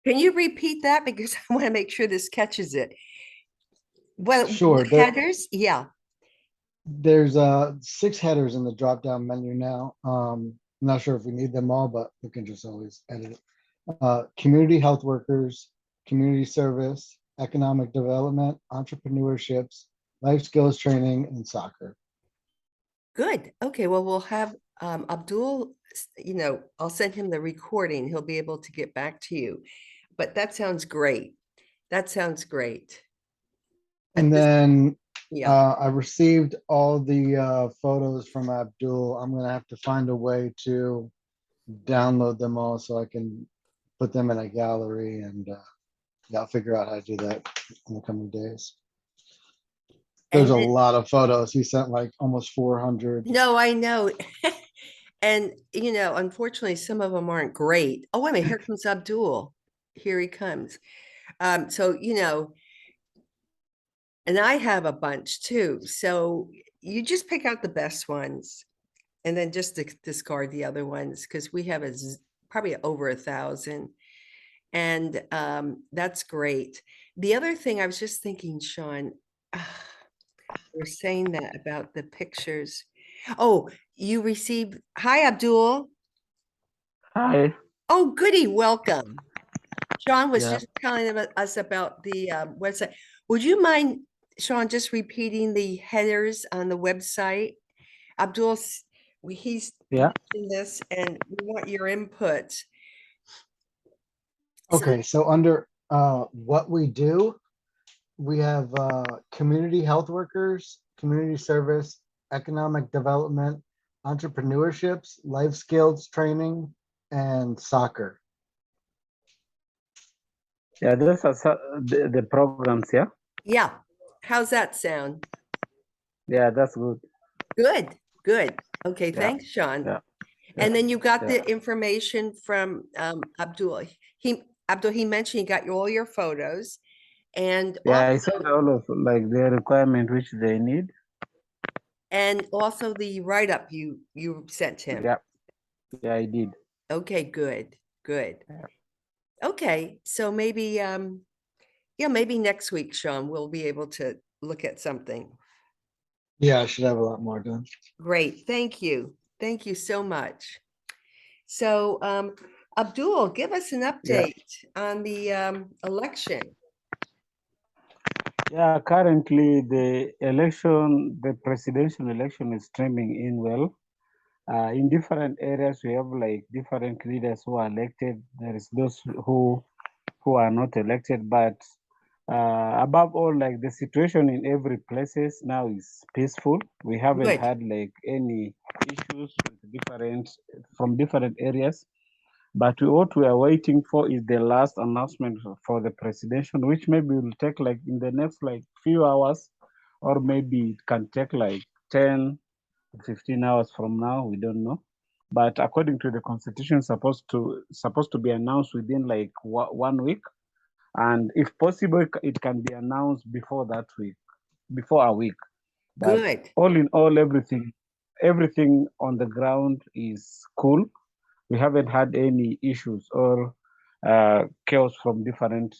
Can you repeat that? Because I want to make sure this catches it. What Sure. headers? Yeah. There's 6 headers in the drop-down menu now. I'm not sure if we need them all, but we can just always edit it. Community health workers, community service, economic development, entrepreneurships, life skills training, and soccer. Good. Okay. Well, we'll have Abdul, I'll send him the recording. He'll be able to get back to you. But that sounds great. That sounds great. And then Yeah. I received all the photos from Abdul. I'm gonna have to find a way to download them all so I can put them in a gallery, and yeah, I'll figure out how to do that in the coming days. There's a lot of photos. He sent like almost 400. No, I know. And, unfortunately, some of them aren't great. Oh, wait a minute. Here comes Abdul. Here he comes. So, and I have a bunch too. So you just pick out the best ones and then just discard the other ones because we have probably over 1,000. And that's great. The other thing I was just thinking, Sean, we're saying that about the pictures. Oh, you received, hi, Abdul. Hi. Oh, goody, welcome. Sean was Yeah. just telling us about the website. Would you mind, Sean, just repeating the headers on the website? Abdul, he's doing this and we want your input. Okay, so under what we do, we have community health workers, community service, economic development, entrepreneurships, life skills training, and soccer. Yeah, those are the programs, yeah? Yeah. How's that sound? Yeah, that's good. Good, good. Okay, Yeah. thanks, Sean. Yeah. And then you got Yeah. the information from Abdul. Abdul, he mentioned he got all your photos. And Yeah, I also, sent all of like the requirement which they need. and also the write-up you sent him. Yeah. Yeah, I did. Okay, good, good. Yeah. Okay, so maybe maybe next week, Sean, we'll be able to look at something. Yeah, I should have a lot more done. Great, thank you. Thank you so much. So Abdul, give us an update on the election. Yeah, currently the presidential election is streaming in well. In different areas, we have like different leaders who are elected. There is those who are not elected, but above all, like the situation in every places now is peaceful. We haven't had like any issues from different areas. But what we are waiting for is the last announcement for the presidential, which maybe will take like in the next like few hours, or maybe it can take like 10, 15 hours from now. We don't know. But according to the constitution, supposed to be announced within like 1 week, and if possible, it can be announced before that week, before a week. But good. All in all, everything on the ground is cool. We haven't had any issues or chaos from different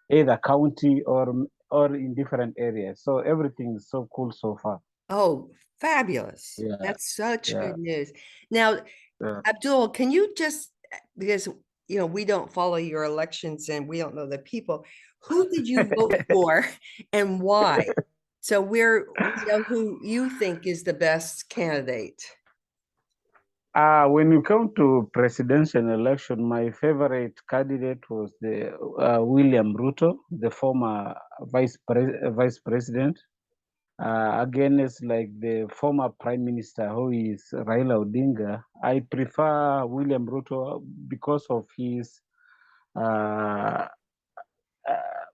either county or in different areas. So everything is so cool so far. Oh, fabulous. Yeah. That's such Yeah. good news. Now, Abdul, can you just, because we don't follow your elections and we don't know the people, who did you vote for and why? So we know who you think is the best candidate. When you come to presidential election, my favorite candidate was the William Ruto, the former vice president, against like the former prime minister who is Raila Odinga. I prefer William Ruto because of his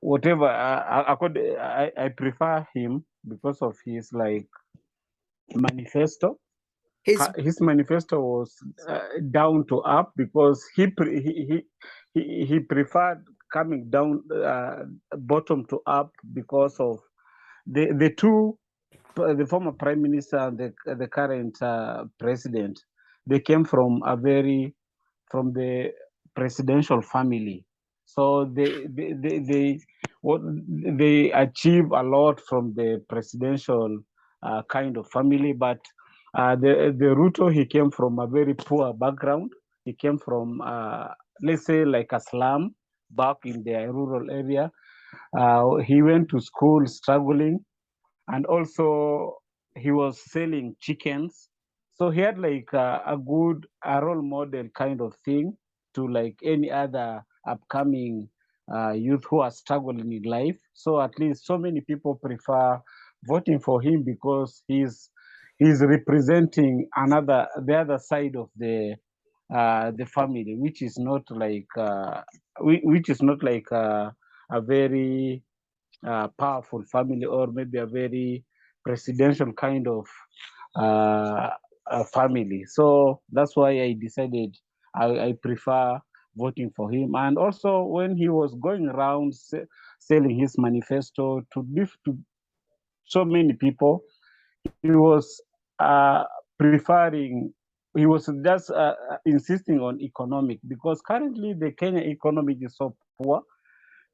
whatever. I prefer him because of his like manifesto. His manifesto was down to up because he preferred coming down bottom to up because of the former prime minister and the current president. They came from the presidential family. So they achieve a lot from the presidential kind of family, but the Ruto, he came from a very poor background. He came from let's say like a slum back in the rural area. He went to school struggling, and also he was selling chickens. So he had like a good role model kind of thing to like any other upcoming youth who are struggling in life. So at least so many people prefer voting for him because he's representing the other side of the family, which is not like which is not like a very powerful family, or maybe a very presidential kind of uh, family. So that's why I decided I prefer voting for him. And also, when he was going around selling his manifesto to so many people, he was preferring. He was just insisting on economic, because currently the Kenya economy is so poor.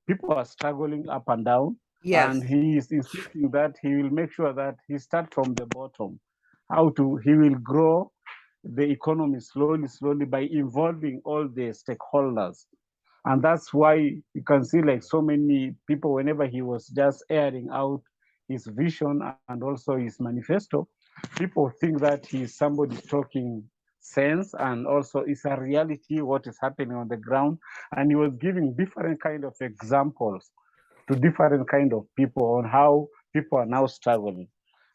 People are struggling up and down, and Yes, he is insisting that he will make sure that he start from the bottom. He will grow the economy slowly by involving all the stakeholders. And that's why you can see like so many people, whenever he was just airing out his vision and also his manifesto, people think that he's somebody talking sense, and also it's a reality what is happening on the ground. And he was giving different kind of examples to different kind of people on how people are now struggling.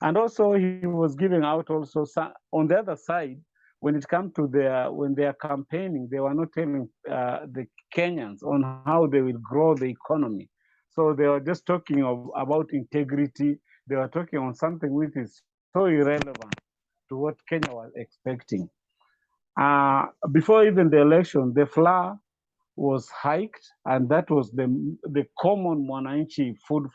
And also he was giving out also on the other side, when it comes to when they are campaigning, they were not telling the Kenyans on how they will grow the economy. So they were just talking about integrity. They were talking on something which is so irrelevant to what Kenya was expecting. Before even the election, the flour was hiked, and that was the common mwananchi food,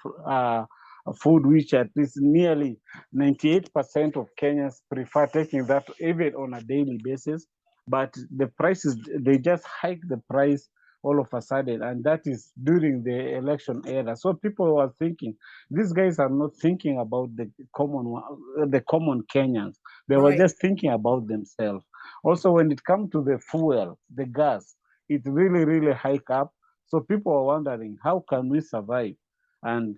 which at least nearly 98% of Kenyans prefer taking that even on a daily basis. But the prices, they just hike the price all of a sudden, and that is during the election era. So people were thinking, these guys are not thinking about the common Kenyans. They were right. just thinking about themselves. Also, when it comes to the fuel, the gas, it really hike up. So people are wondering, how can we survive? And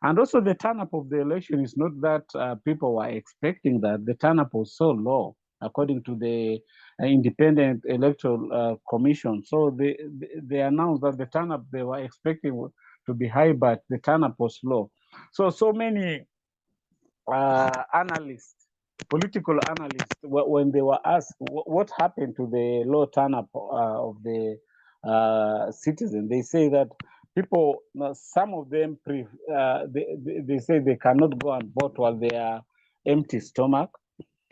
and also the turn up of the election is not that people were expecting that. The turn up was so low, according to the Independent Electoral Commission. So they announced that the turn up they were expecting to be high, but the turn up was low. So many analysts, political analysts, when they were asked what happened to the low turnout of the citizen, they say that people, some of them, they say they cannot go and vote while they are empty stomach.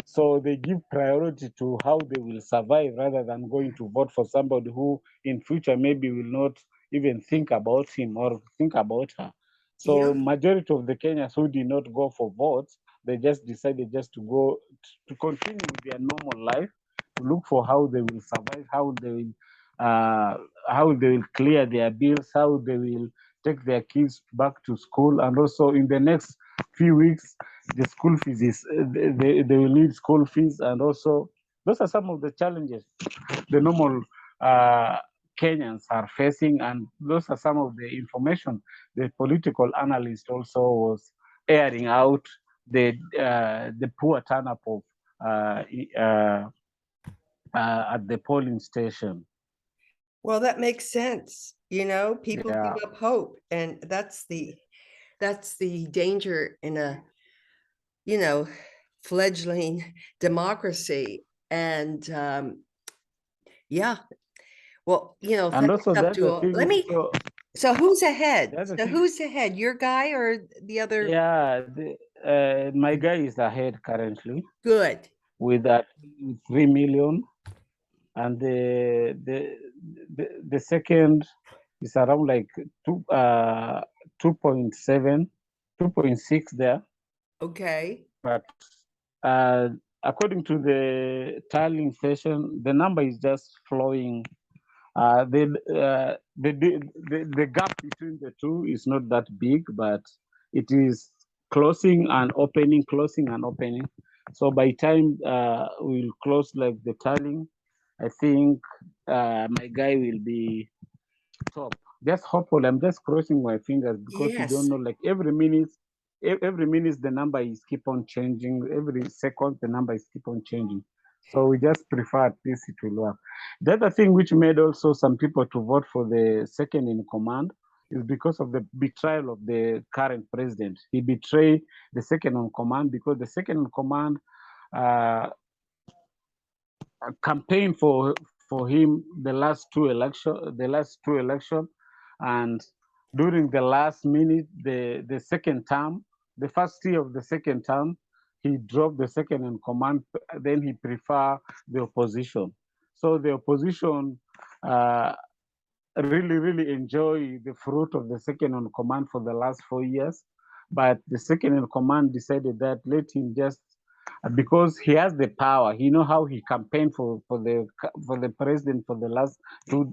So they give priority to how they will survive rather than going to vote for somebody who in future maybe will not even think about him or think about her. So Yeah, majority of the Kenyans who did not go for votes, they just decided just to go to continue with their normal life, to look for how they will survive, uh, how they will clear their bills, how they will take their kids back to school, and also in the next few weeks the school fees is they will need school fees. And also those are some of the challenges the normal uh, Kenyans are facing, and those are some of the information the political analyst also was airing out, the poor turn up of at the polling station. well, that makes sense. People Yeah. give up hope, and that's the danger in a, you know, fledgling democracy. And yeah, well, And thanks, also the other Abdul. thing also, So who's ahead? the other So thing, who's ahead? Your guy or the other? yeah, my guy is ahead currently Good. with 3 million, and the second is around like 2.7, 2.6 there. Okay. But uh, according to the tallying station, the number is just flowing The gap between the two is not that big, but it is closing and opening, closing and opening. So by time we'll close like the tallying, I think my guy will be top. Just hopeful. I'm just crossing my fingers because you don't Yes. know. Like every minute the number is keep on changing. Every second the number is keep on changing. So we just prefer at least it will work. The other thing which made also some people to vote for the second in command is because of the betrayal of the current president. He betrayed the second in command because the second in command uh, campaigned for him the last two election, and during the last minute, the second term, the first year of the second term, he dropped the second in command. Then he prefer the opposition. So the opposition really enjoy the fruit of the second in command for the last 4 years. But the second in command decided that let him just because he has the power. He know how he campaigned for the president for the last two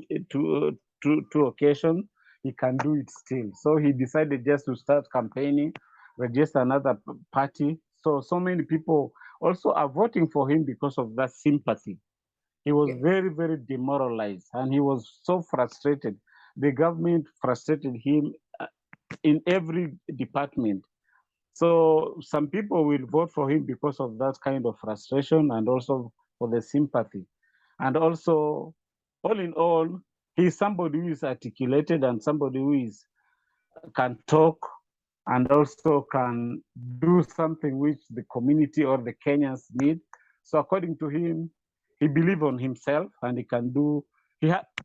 occasions. He can do it still. So he decided just to start campaigning, register another party. So many people also are voting for him because of that sympathy. He was Yeah. very demoralized and he was so frustrated. The government frustrated him in every department. So some people will vote for him because of that kind of frustration and also for the sympathy. And also, all in all, he's somebody who is articulated and somebody who is can talk and also can do something which the community or the Kenyans need. So according to him, he believes on himself and he can do.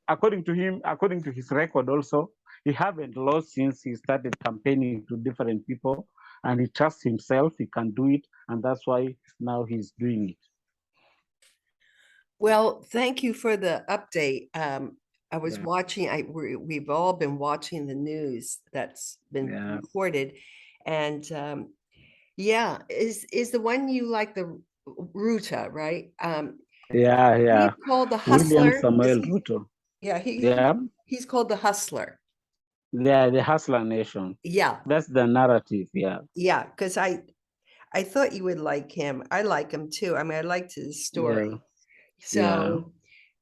According to him, according to his record, also he haven't lost since he started campaigning to different people, and he trusts himself. He can do it, and that's why now he's doing it. Well, thank you for the update. I was Yeah. watching, we've all been watching the news that's been Yeah. reported. And yeah, is the one you like the Ruta, right? Yeah. He's called the William Hustler. Samuel Ruto. Yeah, Yeah. he's called the Hustler. Yeah, the Hustler Nation. Yeah, That's the narrative. Yeah. yeah, because I thought you would like him. I like him too. I mean, I liked his story. Yeah. Yeah. So,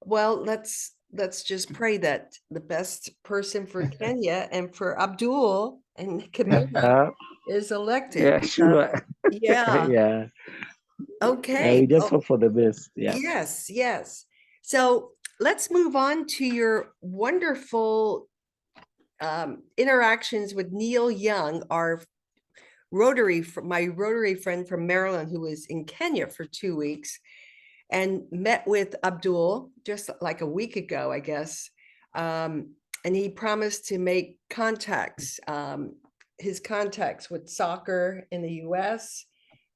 well, let's just pray that the best person for Kenya and for Abdul and Kibra is elected. Yeah, sure. Yeah. Yeah. We Okay. just Oh, hope for the best. Yeah. yes, yes. So let's move on to your wonderful interactions with Neil Young, our my Rotary friend from Maryland who was in Kenya for 2 weeks and met with Abdul just like a week ago, I guess. And he promised to make contacts, his contacts with soccer in the US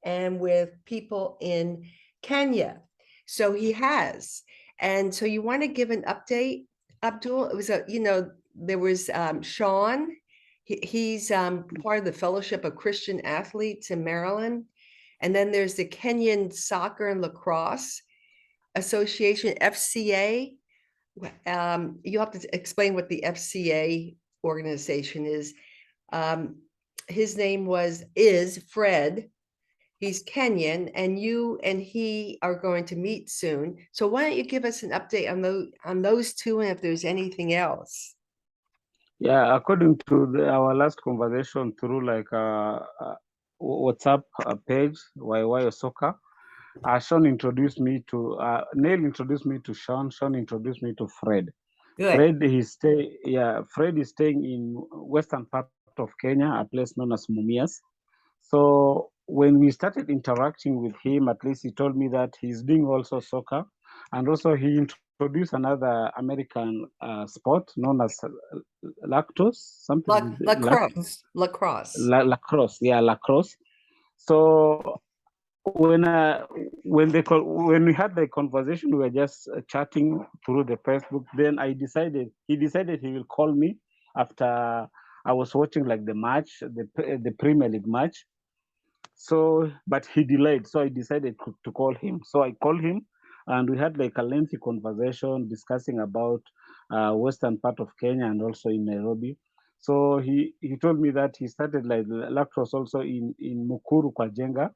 and with people in Kenya. So he has. And so you want to give an update, Abdul? It was there was Sean. He's part of the Fellowship of Christian Athletes in Maryland. And then there's the Kenyan Soccer and Lacrosse Association, FCA. You have to explain what the FCA organization is. His name is Fred. He's Kenyan, and you and he are going to meet soon. So why don't you give us an update on those two, and if there's anything else? Yeah, according to our last conversation through like WhatsApp page, Wayo Soccer, Sean introduced me to Neil introduced me to Sean. Sean introduced me to Fred. Good. Fred is staying in western part of Kenya, a place known as Mumias. So when we started interacting with him, at least he told me that he's doing also soccer, and also he introduced another American sport known as lacrosse, Lacrosse. lacrosse. Yeah, lacrosse. So when when we had the conversation, we were just chatting through the Facebook. Then he decided he will call me after I was watching like the match, the Premier League match. So, but he delayed, so I decided to call him. So I called him, and we had like a lengthy conversation discussing about western part of Kenya and also in Nairobi. So he told me that he started like lacrosse also in Mukuru kwa Jenga.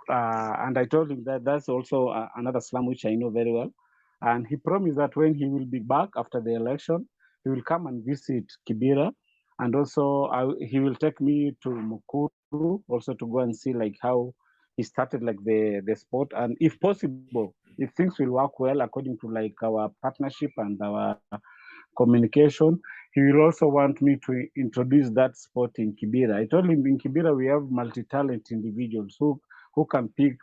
And I told him that that's also another slum which I know very well. And he promised that when he will be back after the election, he will come and visit Kibra. And also he will take me to Mukuru also to go and see like how he started like the sport. And if possible, if things will work well according to like our partnership and our communication, he will also want me to introduce that sport in Kibera. I told him in Kibera we have multi-talent individuals who can pick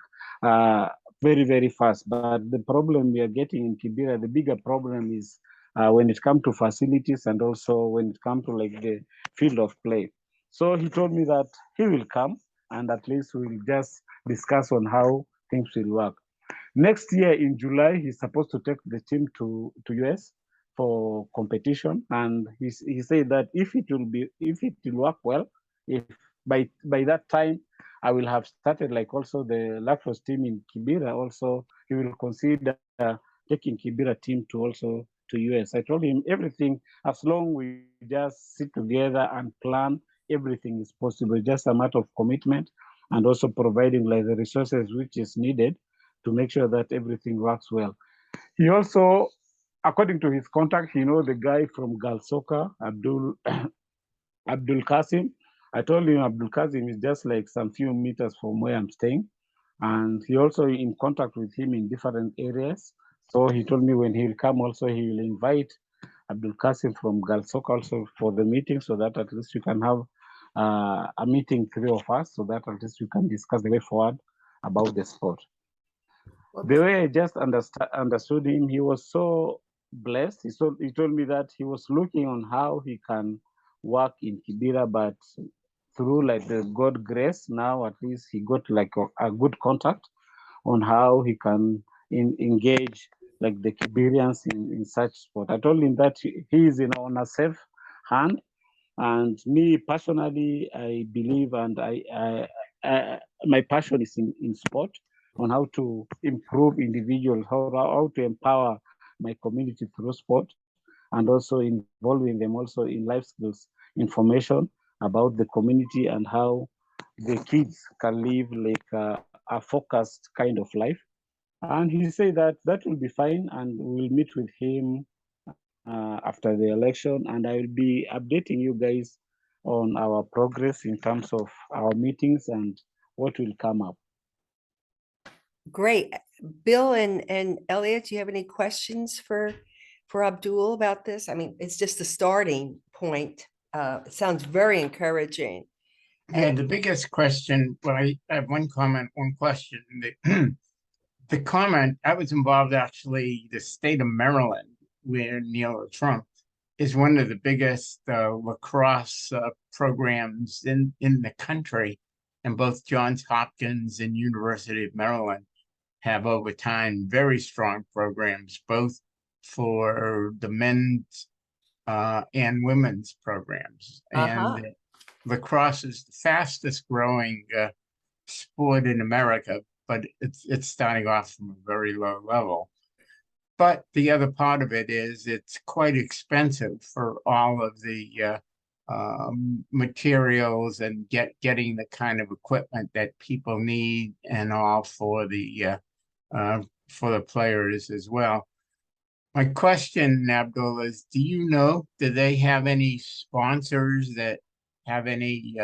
very, very fast. But the problem we are getting in Kibera, the bigger problem is when it comes to facilities and also when it comes to like the field of play. So he told me that he will come and at least we'll just discuss on how things will work. Next year in July, he's supposed to take the team to US for competition, and he said that if it will work well, if by that time I will have started like also the lacrosse team in Kibera. Also, he will consider taking Kibera team to also to US. I told him everything as long we just sit together and plan, everything is possible. Just a matter of commitment and also providing like the resources which is needed to make sure that everything works well. He also, according to his contact, he knows the guy from Gal Soccer, Abdul Kasim. I told him Abdul Kasim is just like some few meters from where I'm staying. And he also in contact with him in different areas. So he told me when he'll come also, he will invite Abdul Kasim from Gal Soccer also for the meeting so that at least we can have a meeting, three of us, so that at least we can discuss the way forward about the sport. The way I just understood him, he was so blessed. He told me that he was looking on how he can work in Kibera, but through like the God grace, now at least he got like a good contact on how he can engage like the Kiberians in such sport. I told him that he is on a safe hand. And me personally, I believe and my passion is in sport, on how to improve individuals, how to empower my community through sport, and also involving them also in life skills information about the community and how the kids can live like a focused kind of life. And he said that that will be fine, and we'll meet with him after the election, and I will be updating you guys on our progress in terms of our meetings and what will come up. Great. Bill and Elliot, do you have any questions for Abdul about this? I mean, it's just a starting point. It sounds very encouraging. Yeah, the biggest question, well, I have one comment, one question. The comment, I was involved actually, the state of Maryland, where Neil Trump is one of the biggest lacrosse programs in the country. And both Johns Hopkins and University of Maryland have over time very strong programs, both for the men's and women's programs. And lacrosse is the fastest growing sport in America, but it's starting off from a very low level. But the other part of it is it's quite expensive for all of the materials and getting the kind of equipment that people need and all for the players as well. My question, Abdul, is do you know, do they have any sponsors that have any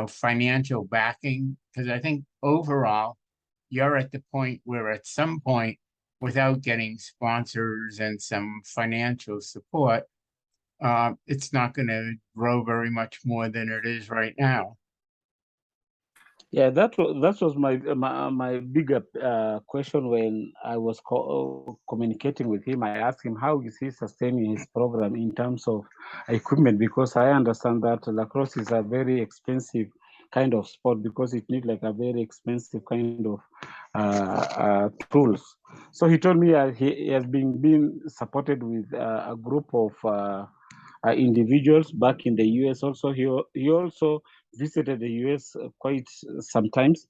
financial backing? Because I think overall you're at the point where at some point, without getting sponsors and some financial support, it's not going to grow very much more than it is right now. Yeah, that was my bigger question when I was communicating with him. I asked him how is he sustaining his program in terms of equipment, because I understand that lacrosse is a very expensive kind of sport because it needs like a very expensive kind of tools. So he told me he has been supported with a group of individuals back in the US. Also, he also visited the US quite sometimes,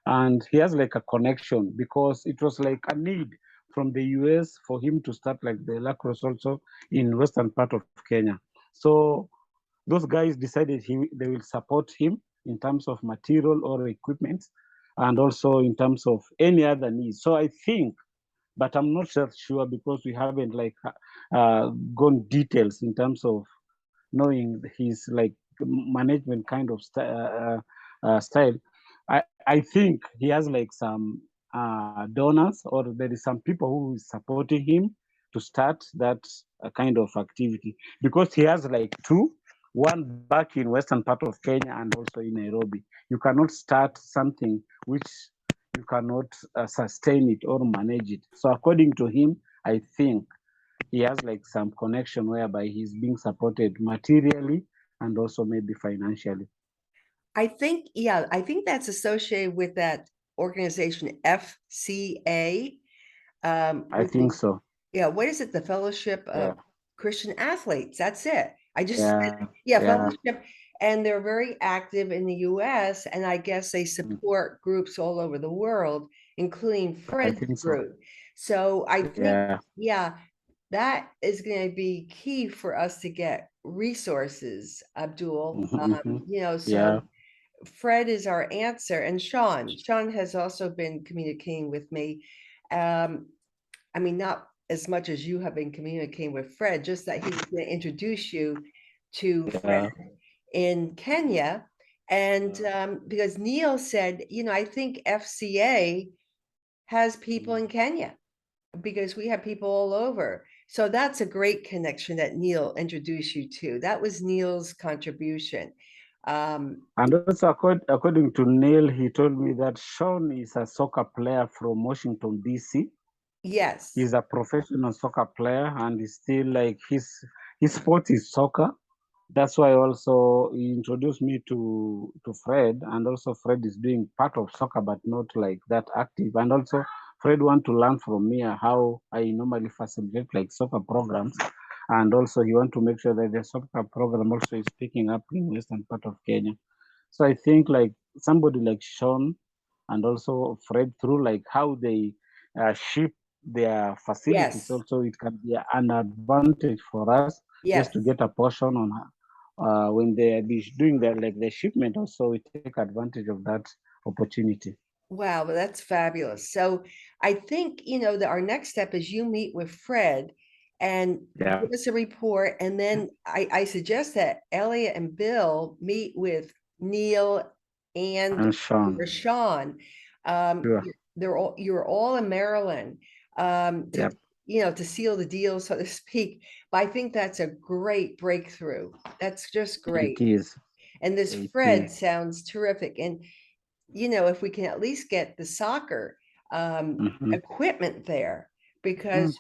and he has like a connection because it was like a need from the US for him to start like the lacrosse also in western part of Kenya. So those guys decided they will support him in terms of material or equipment, and also in terms of any other needs. So I think, but I'm not sure because we haven't like gone details in terms of knowing his like management kind of style. I think he has like some donors, or there is some people who is supporting him to start that kind of activity, because he has like two, one back in western part of Kenya and also in Nairobi. You cannot start something which you cannot sustain it or manage it. So according to him, I think he has like some connection whereby he's being supported materially and also maybe financially. I think, yeah, I think that's associated with that organization FCA. I think so. Yeah, what is it? The Fellowship of Yeah. Christian Athletes. That's it. I just, Yeah. yeah, Yeah. Fellowship. And they're very active in the US, and I guess they support groups all over the world, including Fred's think so. group. So I think, Yeah. yeah, that is going to be key for us to get resources, Abdul. You know, so Yeah. Fred is our answer, and Sean has also been communicating with me. I mean, not as much as you have been communicating with Fred, just that he's going to introduce you to Fred in Kenya. And because Neil said, you know, I think FCA has people in Kenya, because we have people all over. So that's a great connection that Neil introduced you to. That was Neil's contribution. And also according to Neil, he told me that Sean is a soccer player from Washington, DC. Yes. He's a professional soccer player, and he's still like his sport is soccer. That's why also he introduced me to Fred, and also Fred is doing part of soccer, but not like that active. And also Fred want to learn from me how I normally facilitate like soccer programs, and also he want to make sure that the soccer program also is picking up in western part of Kenya. So I think like somebody like Sean and also Fred, through like how they ship their facilities, Yes. also it can be an advantage for us Yes. just to get a portion on when they are doing their like the shipment. Also, we take advantage of that opportunity. Wow, well, that's fabulous. So I think, you know, that our next step is you meet with Fred and Yeah. give us a report. And then I suggest that Elliot and Bill meet with Neil and Sean. Sean. Sure. You're all in Maryland, to, Yep. you know, to seal the deal, so to speak. But I think that's a great breakthrough. That's just great. It is. And this It Fred is. sounds terrific. And you know, if we can at least get the soccer equipment there, because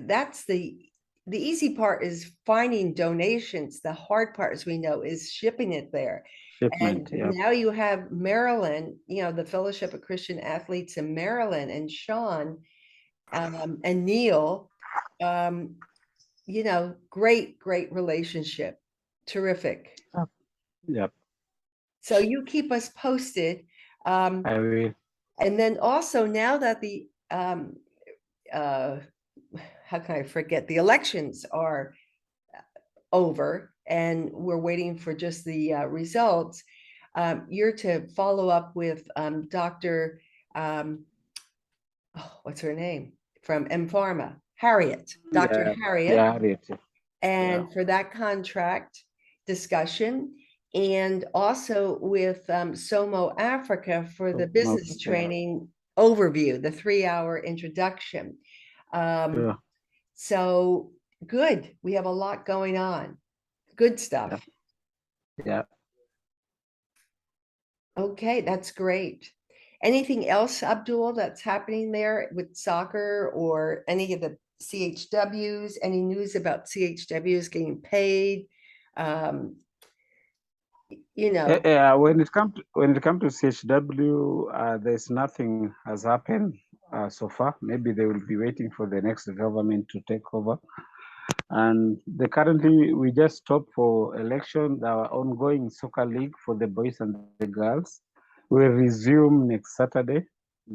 that's the easy part is finding donations. The hard part, as we know, is shipping it there. Shipment. And Yep. now you have Maryland, you know, the Fellowship of Christian Athletes in Maryland, and Sean and Neil, you know, great relationship. Terrific. Yep. So you keep us posted. I will. And then also, now that the how can I forget, the elections are over and we're waiting for just the results, you're to follow up with Dr. What's her name from M Pharma, Harriet, Dr. Harriet, Yeah, Harriet. and for that contract discussion, and also with SOMO Africa for the business training overview, the 3-hour introduction. Sure. So good. We have a lot going on. Good stuff. Yeah. Okay, that's great. Anything else, Abdul, that's happening there with soccer or any of the CHWs? Any news about CHWs getting paid? You know, When it comes to CHW, there's nothing has happened so far. Maybe they will be waiting for the next government to take over. And currently we just stopped for election. Our ongoing soccer league for the boys and the girls will resume next Saturday,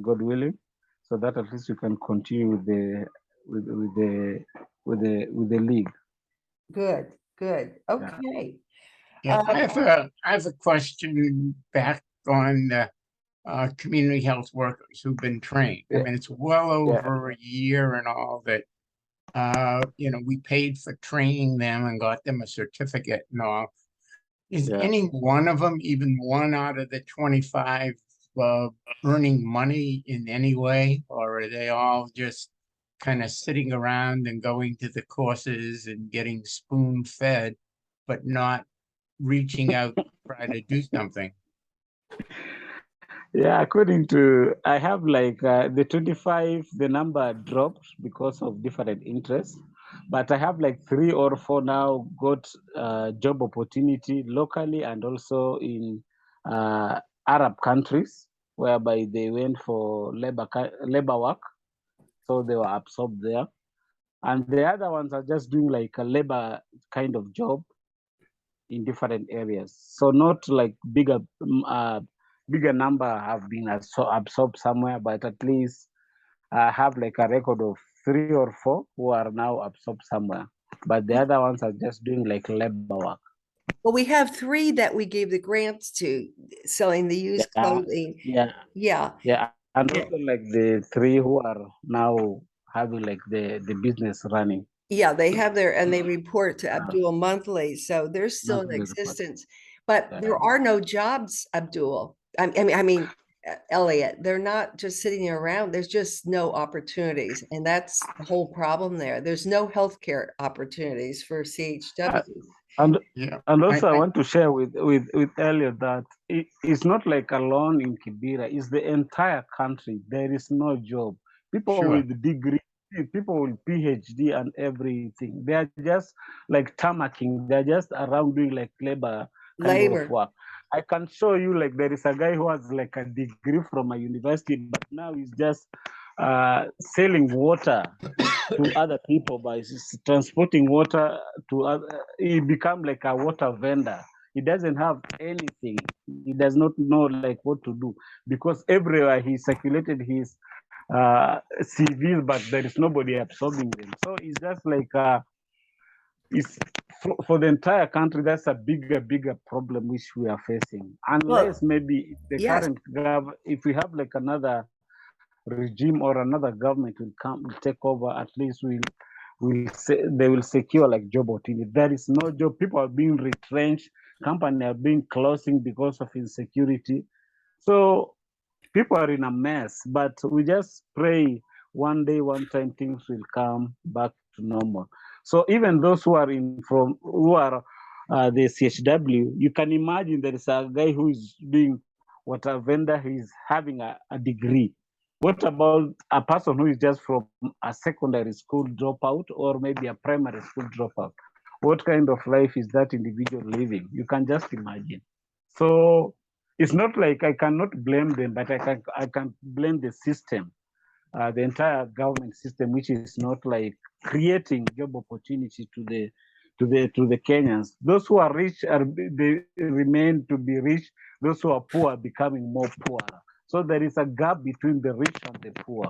God willing. so that at least you can continue with the with the league. Good, good. Yeah. Okay. Yeah, Um, I have a question back on the community health workers who've been trained. I Yeah. mean, it's well Yeah. over a year and all that. We paid for training them and got them a certificate and all. Is Yeah. any one of them, even one out of the 25, earning money in any way, or are they all just kind of sitting around and going to the courses and getting spoon-fed, but not reaching out to try to do something? Yeah, according to, I have like the 25, the number dropped because of different interests, but I have like 3 or 4 now got job opportunity locally and also in Arab countries, whereby they went for labor work, so they were absorbed there. And the other ones are just doing like a labor kind of job in different areas. So not like bigger number have been absorbed somewhere, but at least I have like a record of 3 or 4 who are now absorbed somewhere. But the other ones are just doing like labor work. well, we have 3 that we gave the grants to, selling the used Yeah, clothing. yeah, Yeah, yeah. And Yeah. also like the 3 who are now having like the business running. yeah, they have their, and they report to Abdul monthly, so they're still in Monthly report. existence. But Yeah. there are no jobs, Abdul. I mean, Elliot, they're not just sitting around. There's just no opportunities, and that's the whole problem there. There's no healthcare opportunities for CHW. And Yeah. and also I I- want to share with Elliot that it's not like alone in Kibera, it's the entire country. There is no job. People Sure. with degree, people with PhD and everything, they are just like tammacking. They're just around doing like labor kind Labor. of work. I can show you like there is a guy who has like a degree from a university, but now he's just selling water to other people by transporting water to other. He become like a water vendor. He doesn't have anything. He does not know like what to do, because everywhere he circulated his CVs, but there is nobody absorbing them. So it's just like it's for the entire country. That's a bigger problem which we are facing. Unless maybe the yes. current if we have like another regime or another government will take over, at least they will secure like job opportunity. There is no job. People are being retrenched. Companies are being closing because of insecurity. So people are in a mess. But we just pray one day, one time, things will come back to normal. So even those who are the CHW, you can imagine there is a guy who is doing water vendor. He's having a degree. What about a person who is just from a secondary school dropout or maybe a primary school dropout? What kind of life is that individual living? You can just imagine. So it's not like I cannot blame them, but I can blame the system, the entire government system, which is not like creating job opportunity to the Kenyans. Those who are rich they remain to be rich. Those who are poor are becoming more poor. So there is a gap between the rich and the poor.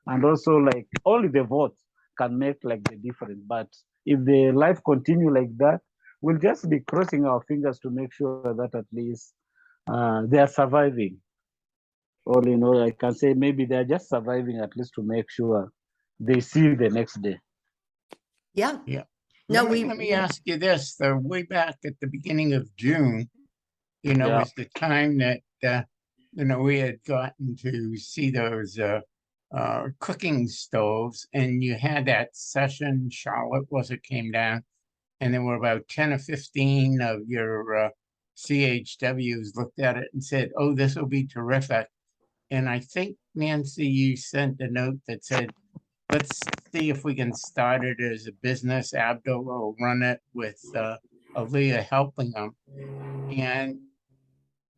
And also like only the vote can make like the difference. But if the life continue like that, we'll just be crossing our fingers to make sure that at least they are surviving. All in all, I can say maybe they're just surviving at least to make sure they see the next day. Yeah. Yeah. No, Let me ask you this, though. Way back at the beginning of June, Yeah. was the time that we had gotten to see those cooking stoves, and you had that session. Charlotte came down, and there were about 10 or 15 of your CHWs looked at it and said, "Oh, this will be terrific." And I think, Nancy, you sent a note that said, "Let's see if we can start it as a business. Abdul will run it with Aaliyah helping them." And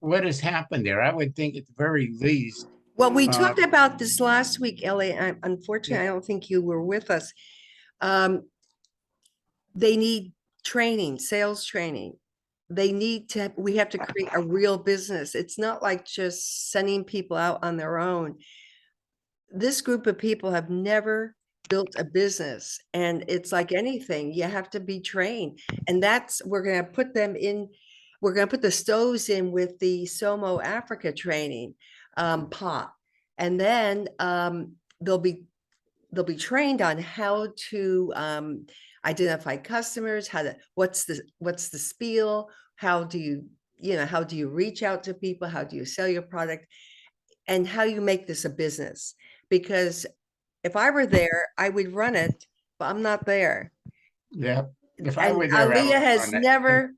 what has happened there? I would think at the very least. well, we talked about this last week, Ellie. Unfortunately, I don't think you were with us. They need training, sales training. We have to create a real business. It's not like just sending people out on their own. this group of people have never built a business, and it's like anything, you have to be trained. And we're going to put them in, we're going to put the stoves in with the Somo Africa training pot. And then they'll be trained on how to identify customers, what's the spiel, how do you reach out to people, how do you sell your product, and how you make this a business. Because if I were there, I would run it, but I'm not there. Yeah. If I And were there, I Aaliyah would has run it. never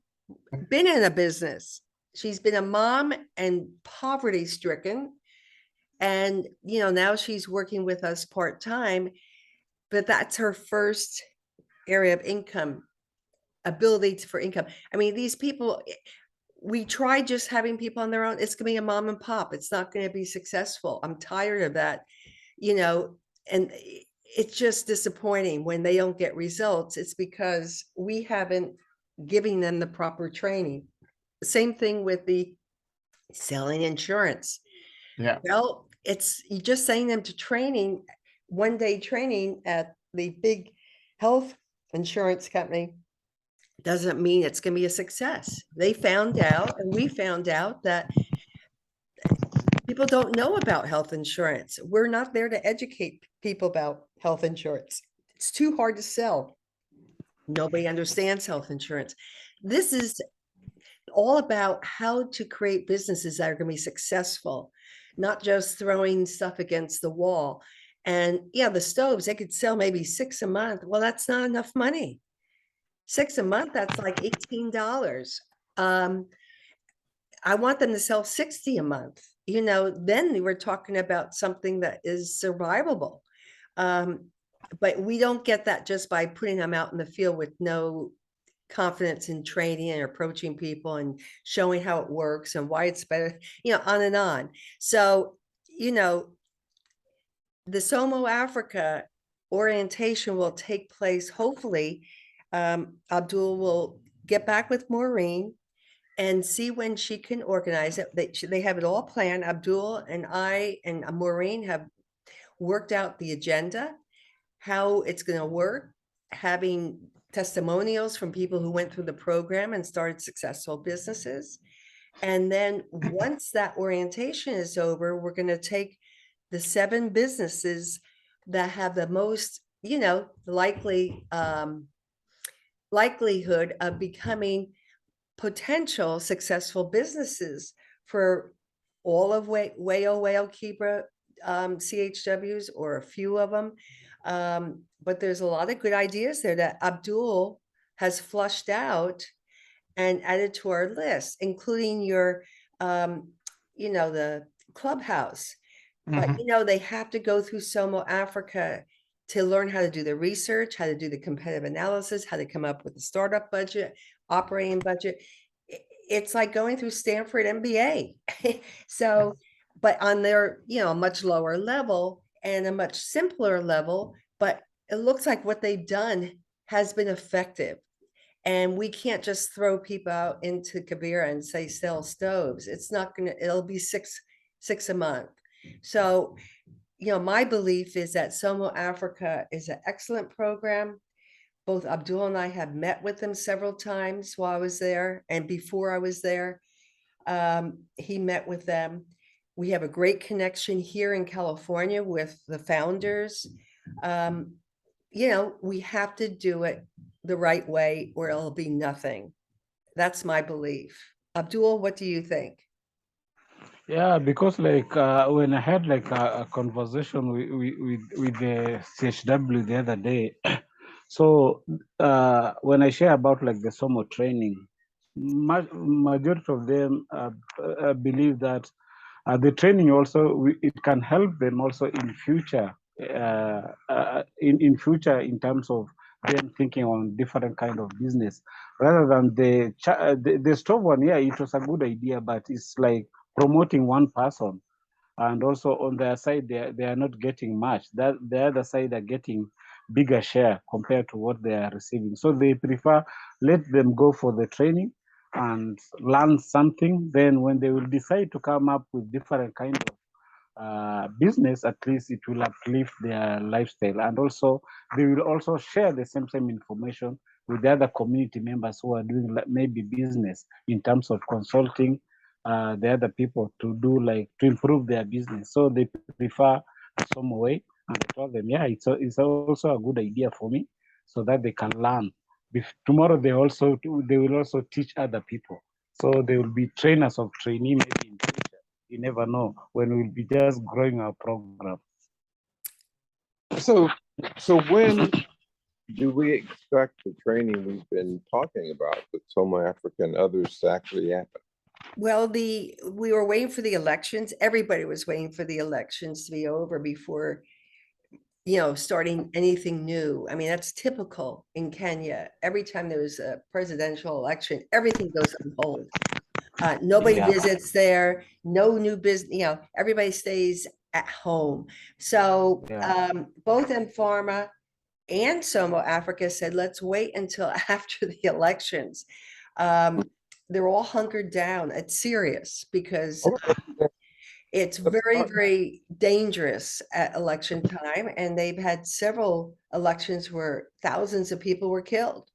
been in a business. She's been a mom and poverty stricken. And, now she's working with us part-time, but that's her first area of income, ability for income. I mean, these people, we tried just having people on their own. It's going to be a mom and pop. It's not going to be successful. I'm tired of that, and it's just disappointing when they don't get results. It's because we haven't given them the proper training. Same thing with the selling insurance. Yeah. Well, it's you just sending them to training, 1-day training at the big health insurance company doesn't mean it's going to be a success. They found out, and we found out, that people don't know about health insurance. We're not there to educate people about health insurance. It's too hard to sell. Nobody understands health insurance. This is all about how to create businesses that are going to be successful, not just throwing stuff against the wall. And yeah, the stoves, they could sell maybe 6 a month. Well, that's not enough money. 6 a month, that's like $18. I want them to sell 60 a month. Then we're talking about something that is survivable. But we don't get that just by putting them out in the field with no confidence in training and approaching people and showing how it works and why it's better, on and on. So, the Somo Africa orientation will take place. Hopefully, Abdul will get back with Maureen and see when she can organize it. They have it all planned. Abdul and I and Maureen have worked out the agenda, how it's going to work, having testimonials from people who went through the program and started successful businesses. And then once that orientation is over, we're going to take the 7 businesses that have the most, likelihood of becoming potential successful businesses for all of Wayo, Kibra, CHWs, or a few of them. But there's a lot of good ideas there that Abdul has flushed out and added to our list, including your, the clubhouse. But, Mhm. they have to go through Somo Africa to learn how to do the research, how to do the competitive analysis, how to come up with the startup budget, operating budget. It's like going through Stanford MBA. So, but on their, much lower level and a much simpler level, but it looks like what they've done has been effective. And we can't just throw people out into Kibra and say, sell stoves. It's not going to, it'll be six a month. So, my belief is that Somo Africa is an excellent program. Both Abdul and I have met with them several times while I was there, and before I was there, he met with them. We have a great connection here in California with the founders. We have to do it the right way or it'll be nothing. That's my belief. Abdul, what do you think? Yeah, because when I had a conversation with the CHW the other day, so when I share about the SOMO training, majority of them believe that the training also it can help them also in future, in future in terms of them thinking on different kind of business rather than the stove one. Yeah, it was a good idea, but it's like promoting one person, and also on their side they are not getting much. That the other side are getting bigger share compared to what they are receiving. So they prefer let them go for the training and learn something. Then when they will decide to come up with different kind of business, at least it will uplift their lifestyle. And also, they will also share the same information with the other community members who are doing maybe business in terms of consulting the other people to do to improve their business. So they prefer some way, and I told them, yeah, it's also a good idea for me, so that they can learn. Tomorrow they will also teach other people. So they will be trainers of trainee maybe in future. You never know when we'll be just growing our program. So when do we expect the training we've been talking about with Soma Africa and others to actually happen? Well, we were waiting for the elections. Everybody was waiting for the elections to be over before, starting anything new. I mean, that's typical in Kenya. Every time there was a presidential election, everything goes on hold. Nobody Yeah. visits there, no new business, everybody stays at home. So Yeah. both M-Pharma and Somo Africa said, let's wait until after the elections. They're all hunkered down. It's serious because it's very, very dangerous at election time. And they've had several elections where thousands of people were killed.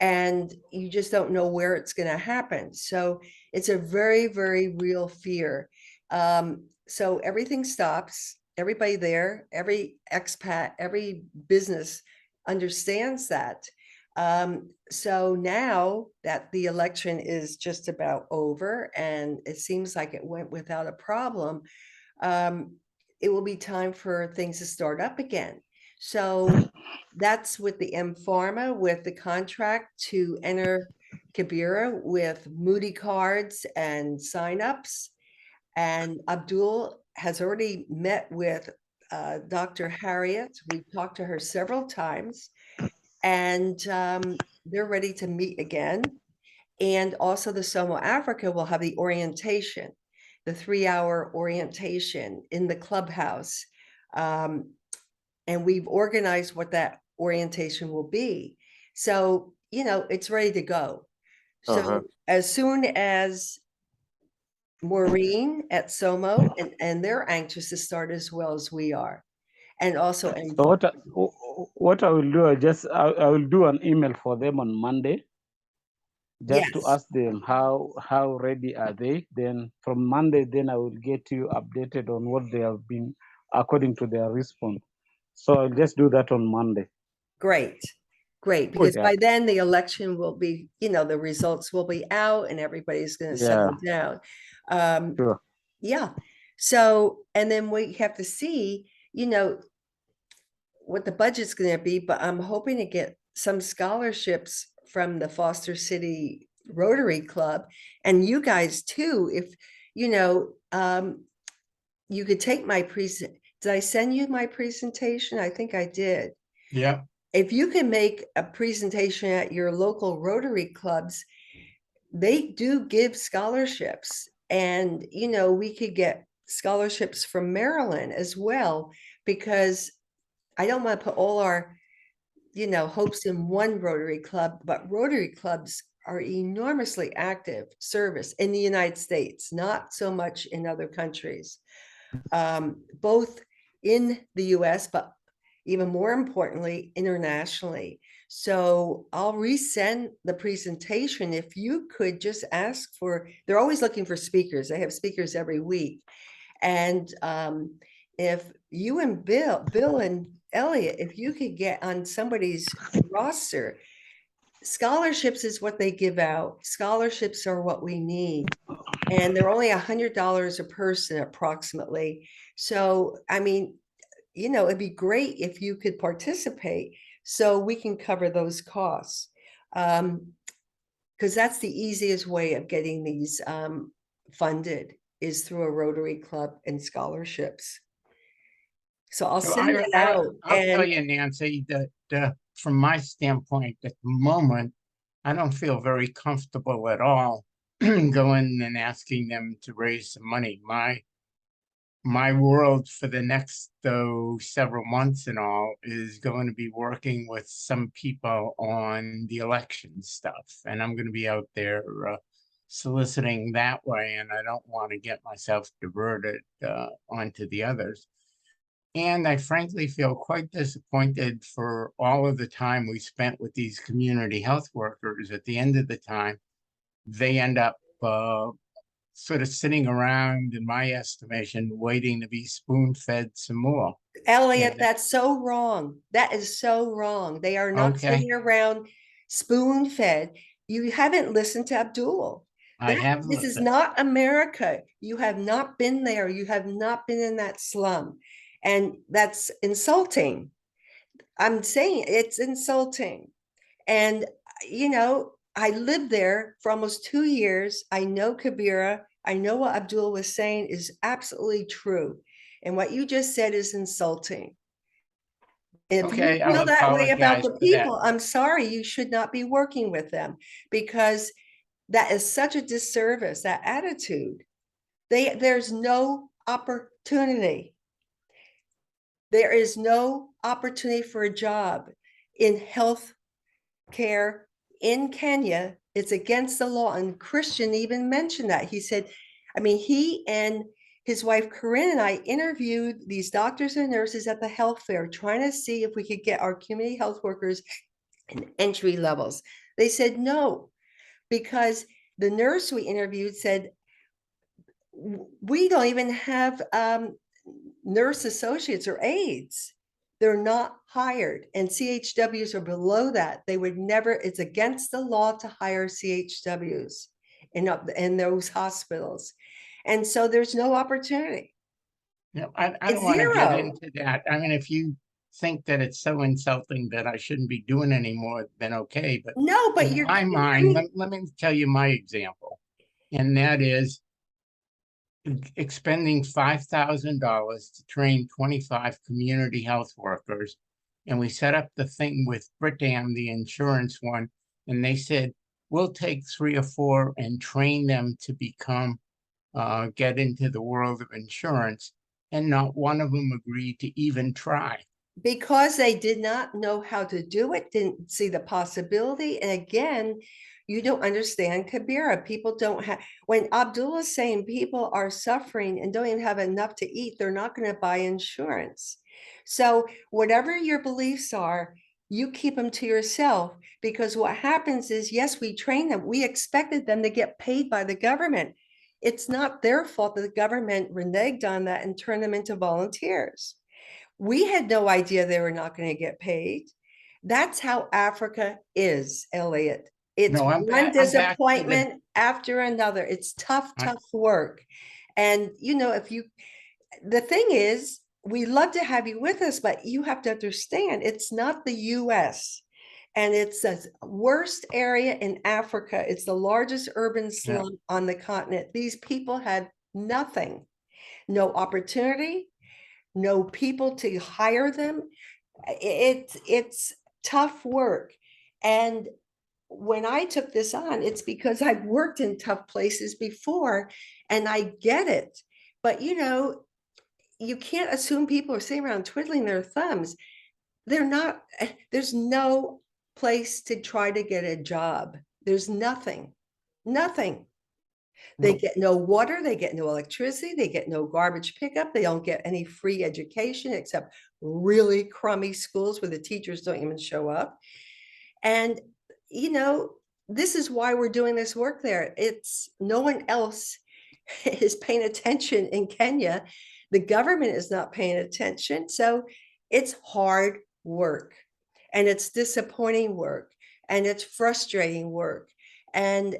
And you just don't know where it's going to happen. So it's a very, very real fear. So everything stops. Everybody there, every expat, every business understands that. So now that the election is just about over and it seems like it went without a problem, it will be time for things to start up again. So that's with the M-Pharma, with the contract to enter Kibra with Moody cards and signups. And Abdul has already met with Dr. Harriet. We've talked to her several times, and they're ready to meet again. And also the Somo Africa will have the orientation, the 3-hour orientation in the clubhouse. And we've organized what that orientation will be. So, it's ready to go. So as soon as Maureen at Somo, and they're anxious to start as well as we are. And also, So what I will do, I will do an email for them on Monday, just to yes, ask them how ready are they. Then from Monday, then I will get you updated on what they have been according to their response. So I'll just do that on Monday. great, because by then the election will be, the results will be out and everybody's going to settle down. Sure. Yeah. So, and then we have to see, what the budget's going to be, but I'm hoping to get some scholarships from the Foster City Rotary Club and you guys too. If, you could take my did I send you my presentation? I think I did. Yeah. If you can make a presentation at your local Rotary clubs, they do give scholarships. And, we could get scholarships from Maryland as well, because I don't want to put all our, hopes in one Rotary club, but Rotary clubs are enormously active service in the United States, not so much in other countries, both in the US, but even more importantly, internationally. So I'll resend the presentation. If you could just ask for, they're always looking for speakers. They have speakers every week. And if you and Bill and Elliot, if you could get on somebody's roster, scholarships is what they give out. Scholarships are what we need. And they're only $100 a person approximately. So, I mean, it'd be great if you could participate so we can cover those costs. Because that's the easiest way of getting these funded is through a Rotary Club and scholarships. So I'll send it out. I'll tell you, Nancy, that from my standpoint at the moment, I don't feel very comfortable at all going and asking them to raise some money. My world for the next several months and all is going to be working with some people on the election stuff, and I'm going to be out there soliciting that way, and I don't want to get myself diverted onto the others. And I frankly feel quite disappointed for all of the time we spent with these community health workers. At the end of the time, they end up sort of sitting around, in my estimation, waiting to be spoon-fed some more. Elliot, And- that's so wrong. That is so wrong. They are not Okay. sitting around spoon-fed. You haven't listened to Abdul. I have This is listened. not America. You have not been there. You have not been in that slum. And that's insulting. I'm saying it's insulting. And, you know, I lived there for almost 2 years. I know Kibra. I know what Abdul was saying is absolutely true. And what you just said is insulting. If Okay, you I'll feel that way about apologize the for that. people, I'm sorry, you should not be working with them, because that is such a disservice, that attitude. There's no opportunity. There is no opportunity for a job in health care in Kenya. It's against the law. And Christian even mentioned that. He said, I mean, he and his wife Corinne and I interviewed these doctors and nurses at the health fair, trying to see if we could get our community health workers in entry levels. They said no, because the nurse we interviewed said, we don't even have nurse associates or aides. They're not hired, and CHWs are below that. They would never, it's against the law to hire CHWs in those hospitals. And so there's no opportunity. No, I It's don't want to get zero. into that. I mean, if you think that it's so insulting that I shouldn't be doing anymore, then okay. But No, but in you're, my I mind, mean, let me tell you my example. And that is expending $5,000 to train 25 community health workers. And we set up the thing with Britam, the insurance one, and they said, we'll take 3 or 4 and train them to become, get into the world of insurance. And not one of them agreed to even try. because they did not know how to do it, didn't see the possibility. And again, you don't understand Kibra. People don't have, when Abdullah is saying people are suffering and don't even have enough to eat, they're not going to buy insurance. So whatever your beliefs are, you keep them to yourself, because what happens is, yes, we train them. We expected them to get paid by the government. It's not their fault that the government reneged on that and turned them into volunteers. We had no idea they were not going to get paid. That's how Africa is, Elliot. It's No, I'm one back to the- disappointment after another. It's tough work. And, you know, the thing is, we love to have you with us, but you have to understand, it's not the US. And it's the worst area in Africa. It's the largest urban slum on the continent. These people had nothing, no opportunity, no people to hire them. It's tough work. And when I took this on, it's because I've worked in tough places before and I get it. But you know, you can't assume people are sitting around twiddling their thumbs. They're not, there's no place to try to get a job. There's nothing. They Well, get no water, they get no electricity, they get no garbage pickup, they don't get any free education except really crummy schools where the teachers don't even show up. And, you know, this is why we're doing this work there. It's no one else is paying attention in Kenya. The government is not paying attention. So it's hard work, and it's disappointing work, and it's frustrating work. And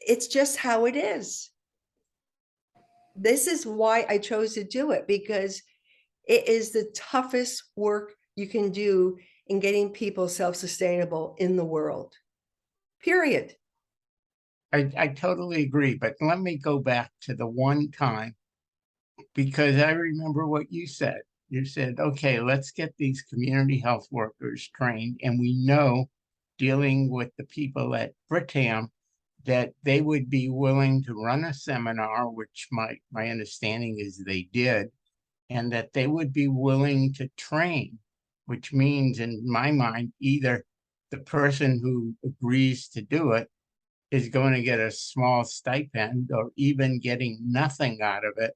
it's just how it is. This is why I chose to do it, because it is the toughest work you can do in getting people self-sustainable in the world, period. I totally agree, but let me go back to the one time, because I remember what you said. You said, okay, let's get these community health workers trained. And we know, dealing with the people at Britam, that they would be willing to run a seminar, which my understanding is they did, and that they would be willing to train, which means, in my mind, either the person who agrees to do it is going to get a small stipend or even getting nothing out of it,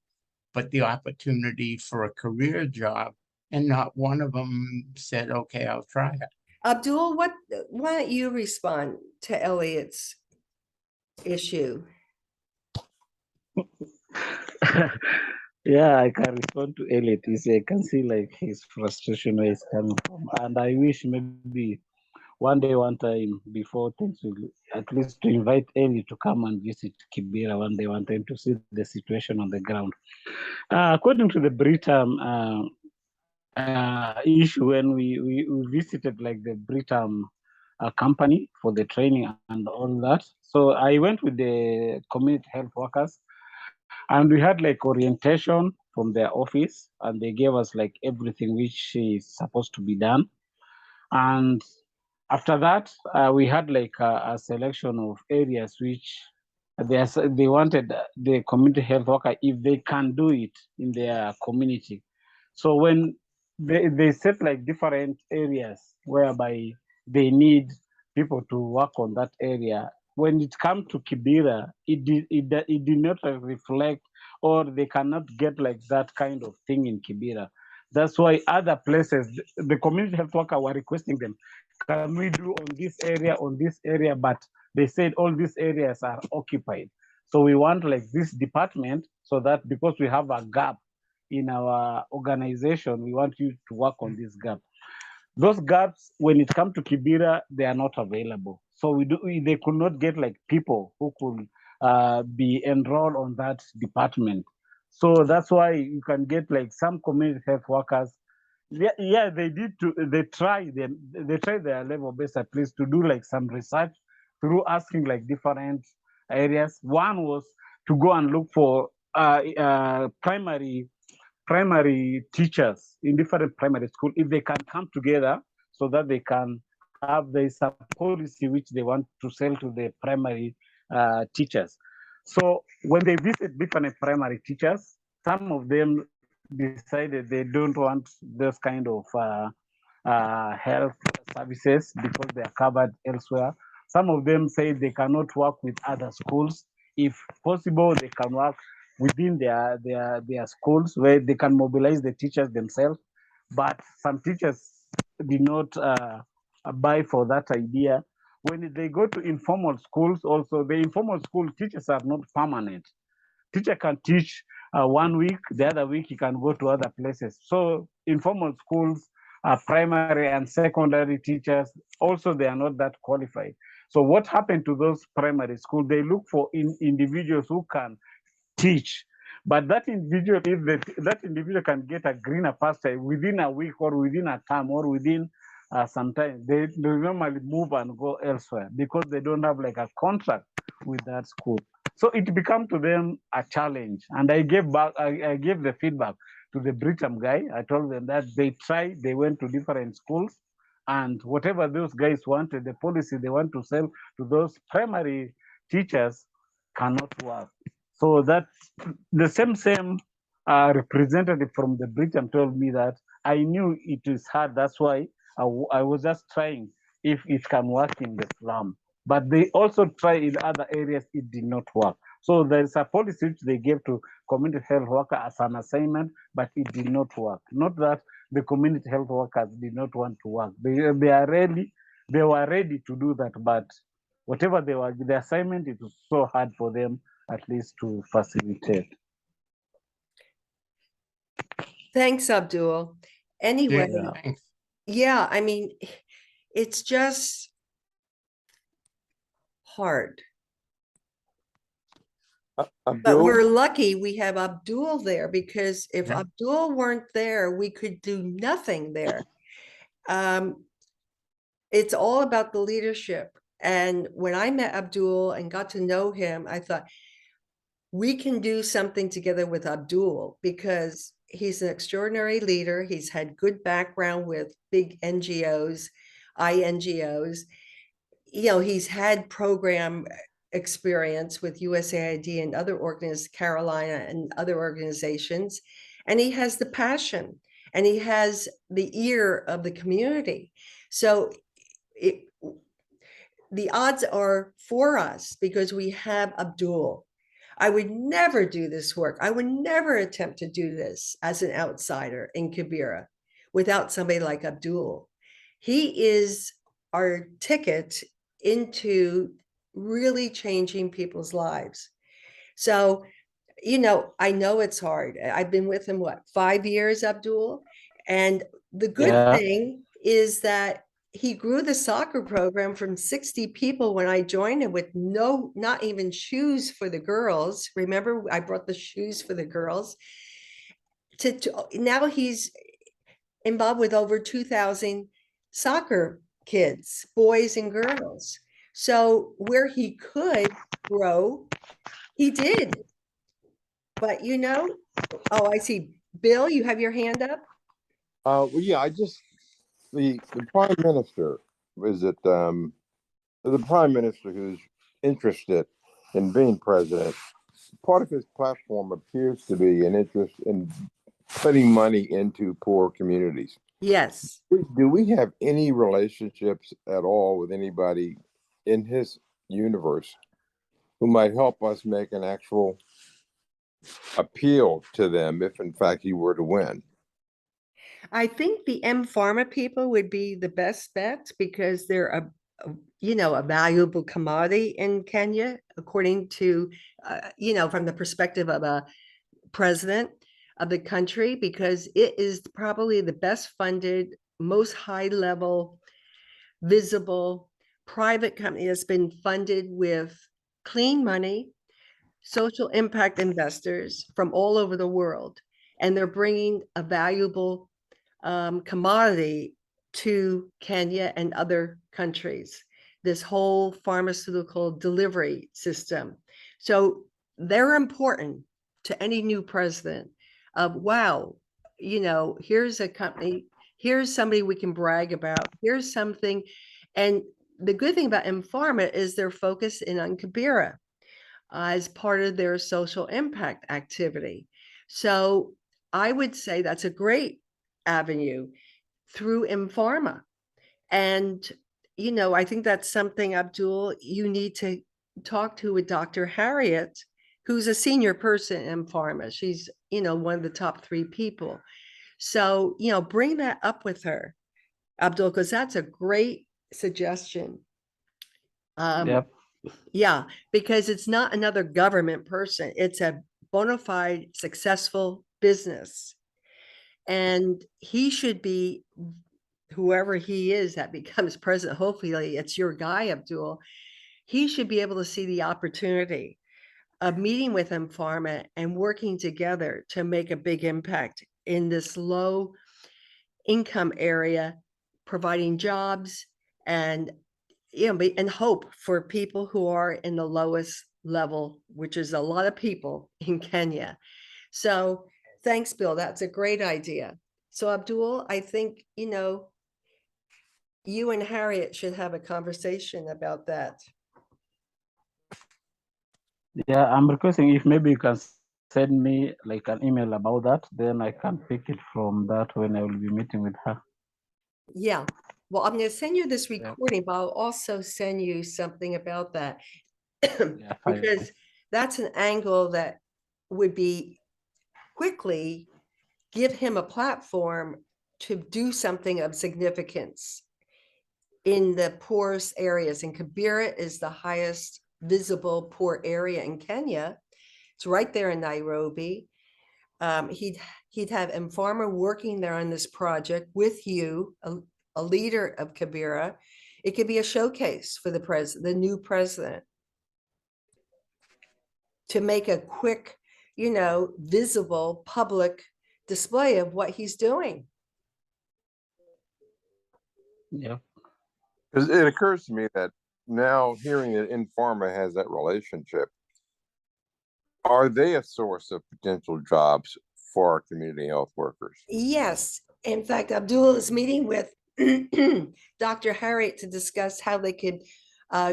but the opportunity for a career job. And not one of them said, okay, I'll try it. Abdul, why don't you respond to Elliot's issue? Yeah, I can respond to Elliot. I can see like his frustration where he's coming from, and I wish maybe one day, one time before things will, at least to invite Elliot to come and visit Kibera one day, one time to see the situation on the ground. According to the Britam issue, when we visited like the Britam company for the training and all that, so I went with the community health workers. And we had like orientation from their office, and they gave us like everything which is supposed to be done. And after that, we had like a selection of areas which they wanted the community health worker if they can do it in their community. So when they set like different areas whereby they need people to work on that area, when it comes to Kibera, it did not reflect, or they cannot get like that kind of thing in Kibera. That's why other places, the community health worker were requesting them, can we do on this area? But they said all these areas are occupied. So we want like this department, so that because we have a gap in our organization, we want you to work on this gap. Those gaps, when it comes to Kibera, they are not available. So they could not get like people who could be enrolled on that department. So that's why you can get like some community health workers. Yeah, they try their level best at least to do like some research through asking like different areas. One was to go and look for primary teachers in different primary school, if they can come together so that they can have some policy which they want to sell to the primary teachers. So when they visit different primary teachers, some of them decided they don't want this kind of health services because they are covered elsewhere. Some of them say they cannot work with other schools. If possible, they can work within their schools where they can mobilize the teachers themselves. But some teachers did not buy for that idea. When they go to informal schools, also the informal school teachers are not permanent. Teacher can teach 1 week, the other week he can go to other places. So informal schools, primary and secondary teachers, also they are not that qualified. So what happened to those primary schools? They look for individuals who can teach. But that individual, that individual can get a greener pasture within a week or within a term or within some time, they normally move and go elsewhere because they don't have like a contract with that school. So it becomes to them a challenge. And I gave the feedback to the Brigham guy. I told them that they went to different schools, and whatever those guys wanted, the policy they want to sell to those primary teachers cannot work. So that the same representative from the Brigham told me that I knew it is hard. That's why I was just trying if it can work in the slum. But they also tried in other areas, it did not work. So there's a policy which they gave to community health workers as an assignment, but it did not work. Not that the community health workers did not want to work. They were ready to do that, but whatever the assignment, it was so hard for them at least to facilitate. Thanks, Abdul. Anyway, Thanks. yeah, I mean, it's just hard. But Abdul, we're lucky we have Abdul there, because if Yeah. Abdul weren't there, we could do nothing there. It's all about the leadership. And when I met Abdul and got to know him, I thought we can do something together with Abdul, because he's an extraordinary leader. He's had good background with big NGOs, INGOs. You know, he's had program experience with USAID and other Carolina and other organizations. And he has the passion and he has the ear of the community. So the odds are for us because we have Abdul. I would never do this work. I would never attempt to do this as an outsider in Kibra without somebody like Abdul. He is our ticket into really changing people's lives. So, I know it's hard. I've been with him, 5 years, Abdul? And the good Yeah. thing is that he grew the soccer program from 60 people when I joined him with not even shoes for the girls. Remember, I brought the shoes for the girls. To now he's involved with over 2,000 soccer kids, boys and girls. So where he could grow, he did. But oh, I see. Bill, you have your hand up? Well, yeah, the prime minister, the prime minister who's interested in being president, part of his platform appears to be an interest in putting money into poor communities. Yes. Do we have any relationships at all with anybody in his universe who might help us make an actual appeal to them if in fact he were to win? I think the M Pharma people would be the best bet because they're a valuable commodity in Kenya, according to, from the perspective of a president of the country, because it is probably the best funded, most high level, visible private company that's been funded with clean money, social impact investors from all over the world. And they're bringing a valuable commodity to Kenya and other countries, this whole pharmaceutical delivery system. So they're important to any new president of, wow, here's a company, here's somebody we can brag about, here's something. And the good thing about M-Pharma is they're focused in on Kibra as part of their social impact activity. So I would say that's a great avenue through M-Pharma. And, I think that's something, Abdul, you need to talk to with Dr. Harriet, who's a senior person in M-Pharma. She's, one of the top 3 people. So, bring that up with her, Abdul, because that's a great suggestion. Yep. Yeah, because it's not another government person. It's a bona fide, successful business. And he should be, whoever he is that becomes president, hopefully it's your guy, Abdul, he should be able to see the opportunity of meeting with M-Pharma and working together to make a big impact in this low income area, providing jobs and and hope for people who are in the lowest level, which is a lot of people in Kenya. So thanks, Bill. That's a great idea. So Abdul, I think, you and Harriet should have a conversation about that. Yeah, I'm requesting if maybe you can send me like an email about that, then I can pick it from that when I will be meeting with her. Yeah. Well, I'm going to send you this recording, but I'll also send you something about that. Yeah, fine. Because that's an angle that would be quickly give him a platform to do something of significance in the poorest areas. And Kibra is the highest visible poor area in Kenya. It's right there in Nairobi. He'd have M-Pharma working there on this project with you, a leader of Kibra. It could be a showcase for the new president, to make a quick, visible public display of what he's doing. Yeah. Because it occurs to me that now hearing that M-Pharma has that relationship, are they a source of potential jobs for our community health workers? Yes. In fact, Abdul is meeting with Dr. Harriet to discuss how they could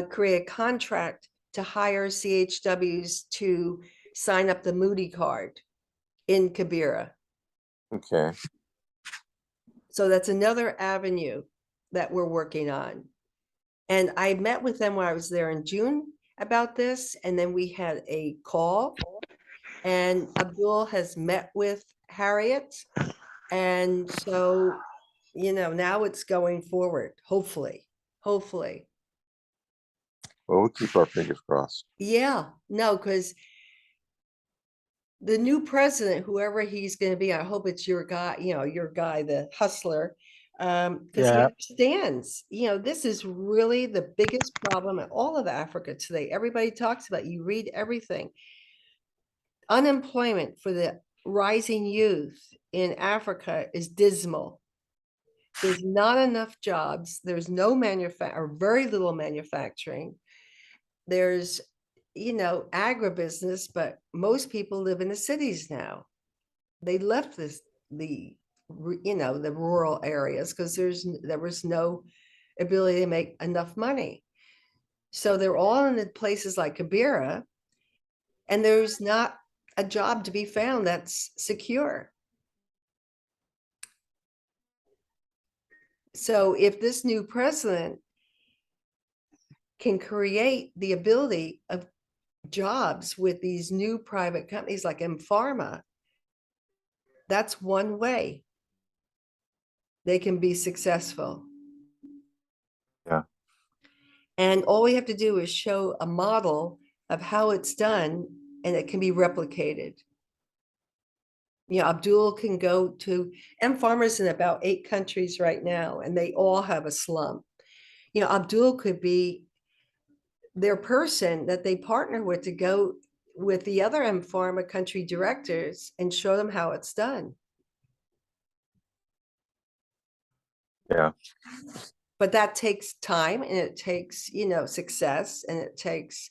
create a contract to hire CHWs to sign up the Moody card in Kibra. Okay. So that's another avenue that we're working on. And I met with them when I was there in June about this, and then we had a call. And Abdul has met with Harriet. And so, now it's going forward, hopefully, hopefully. Well, we'll keep our fingers crossed. Yeah, no, because the new president, whoever he's going to be, I hope it's your guy, the hustler, because he Yeah. understands, this is really the biggest problem in all of Africa today. Everybody talks about, you read everything. Unemployment for the rising youth in Africa is dismal. There's not enough jobs. There's no or very little manufacturing. There's, agribusiness, but most people live in the cities now. They left the rural areas because there was no ability to make enough money. So they're all in the places like Kibra, and there's not a job to be found that's secure. So if this new president can create the ability of jobs with these new private companies like Pharma, that's one way they can be successful. Yeah. And all we have to do is show a model of how it's done, and it can be replicated. Abdul can go to Pharma's in about 8 countries right now, and they all have a slump. Abdul could be their person that they partner with to go with the other Pharma country directors and show them how it's done. Yeah. But that takes time, and it takes, success, and it takes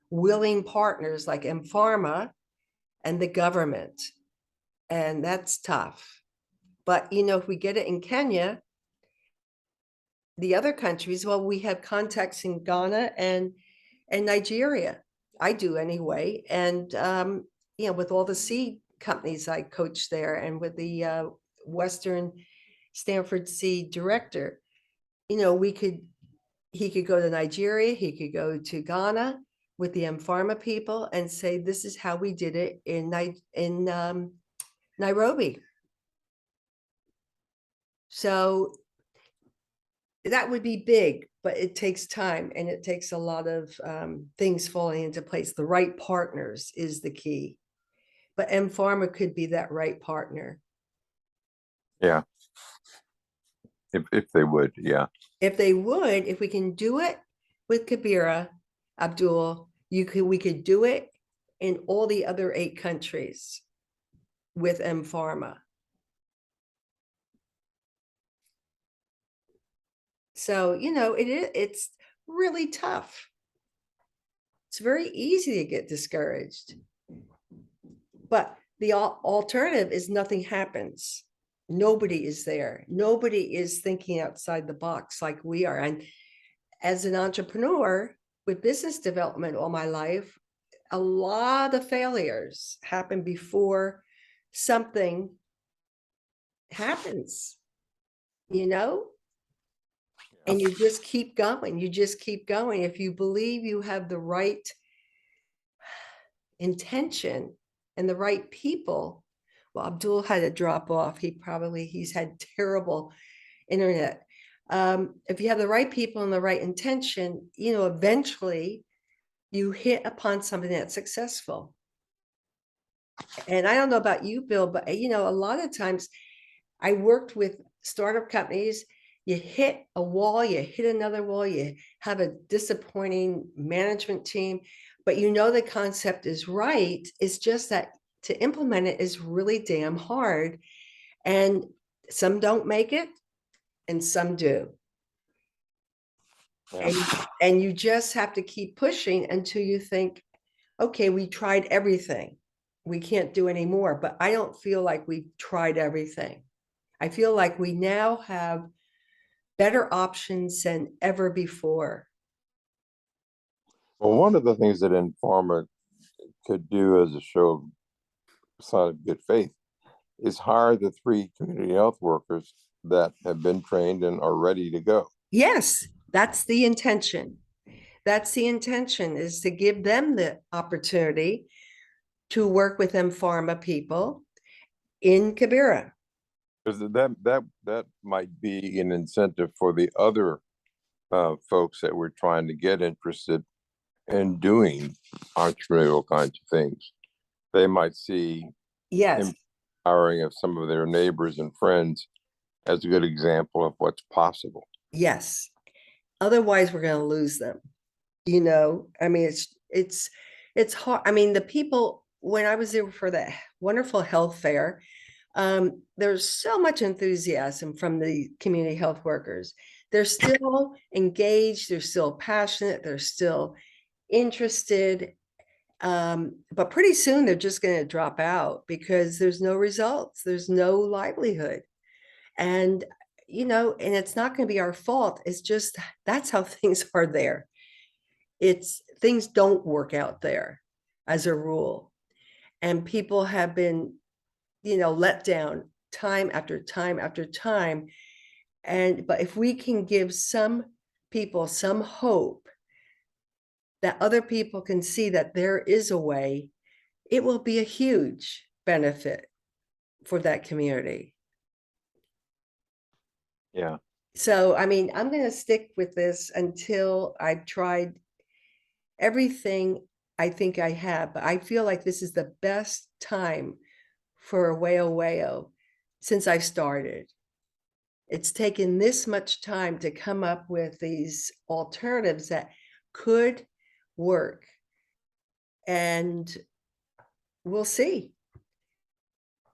willing partners like Pharma and the government. And that's tough. But, if we get it in Kenya, the other countries, well, we have contacts in Ghana and Nigeria. I do anyway. And, with all the seed companies I coach there, and with the Western Stanford seed director, he could go to Nigeria, he could go to Ghana with the Pharma people and say, this is how we did it in Nairobi. So that would be big, but it takes time, and it takes a lot of things falling into place. The right partners is the key. But Pharma could be that right partner. Yeah. If they would, yeah. If they would, if we can do it with Kibra, Abdul, we could do it in all the other 8 countries with Pharma. So, it's really tough. It's very easy to get discouraged. But the alternative is nothing happens. Nobody is there. Nobody is thinking outside the box like we are. And as an entrepreneur with business development all my life, a lot of failures happen before something happens, and you just keep going. You just keep going. If you believe you have the right intention and the right people. Well, Abdul had to drop off. He's had terrible internet. If you have the right people and the right intention, eventually you hit upon something that's successful. And I don't know about you, Bill, but a lot of times I worked with startup companies. You hit a wall, you hit another wall, you have a disappointing management team, but the concept is right. It's just that to implement it is really damn hard. And some don't make it, and some do. Yeah. And you just have to keep pushing until you think, okay, we tried everything. We can't do any more. But I don't feel like we've tried everything. I feel like we now have better options than ever before. Well, one of the things that Pharma could do as a show of sign of good faith is hire the 3 community health workers that have been trained and are ready to go. Yes, That's the intention. That's the intention, is to give them the opportunity to work with them pharma people in Kibra. Because that might be an incentive for the other folks that we're trying to get interested in doing entrepreneurial kinds of things. They might see Yes, empowering of some of their neighbors and friends as a good example of what's possible. yes. Otherwise, we're going to lose them. You know, I mean, it's hard. I mean, the people, when I was there for that wonderful health fair, there's so much enthusiasm from the community health workers. They're still engaged, they're still passionate, they're still interested. But pretty soon they're just going to drop out because there's no results, there's no livelihood. And, you know, and it's not going to be our fault. It's just, that's how things are there. It's things don't work out there as a rule. And people have been, you know, let down time after time after time. But if we can give some people some hope that other people can see that there is a way, it will be a huge benefit for that community. Yeah. So, I mean, I'm going to stick with this until I've tried everything I think I have, but I feel like this is the best time for Wayo since I started. It's taken this much time to come up with these alternatives that could work. And we'll see.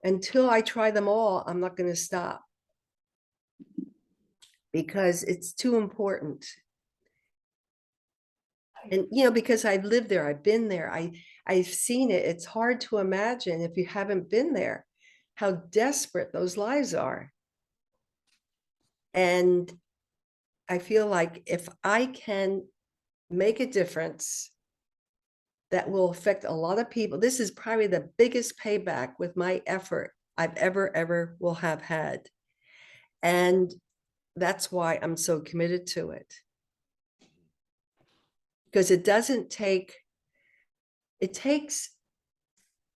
Until I try them all, I'm not going to stop, because it's too important. And, you know, because I've lived there, I've been there, I've seen it. It's hard to imagine, if you haven't been there, how desperate those lives are. And I feel like if I can make a difference that will affect a lot of people, this is probably the biggest payback with my effort I've ever will have had. And that's why I'm so committed to it. Because it doesn't take, it takes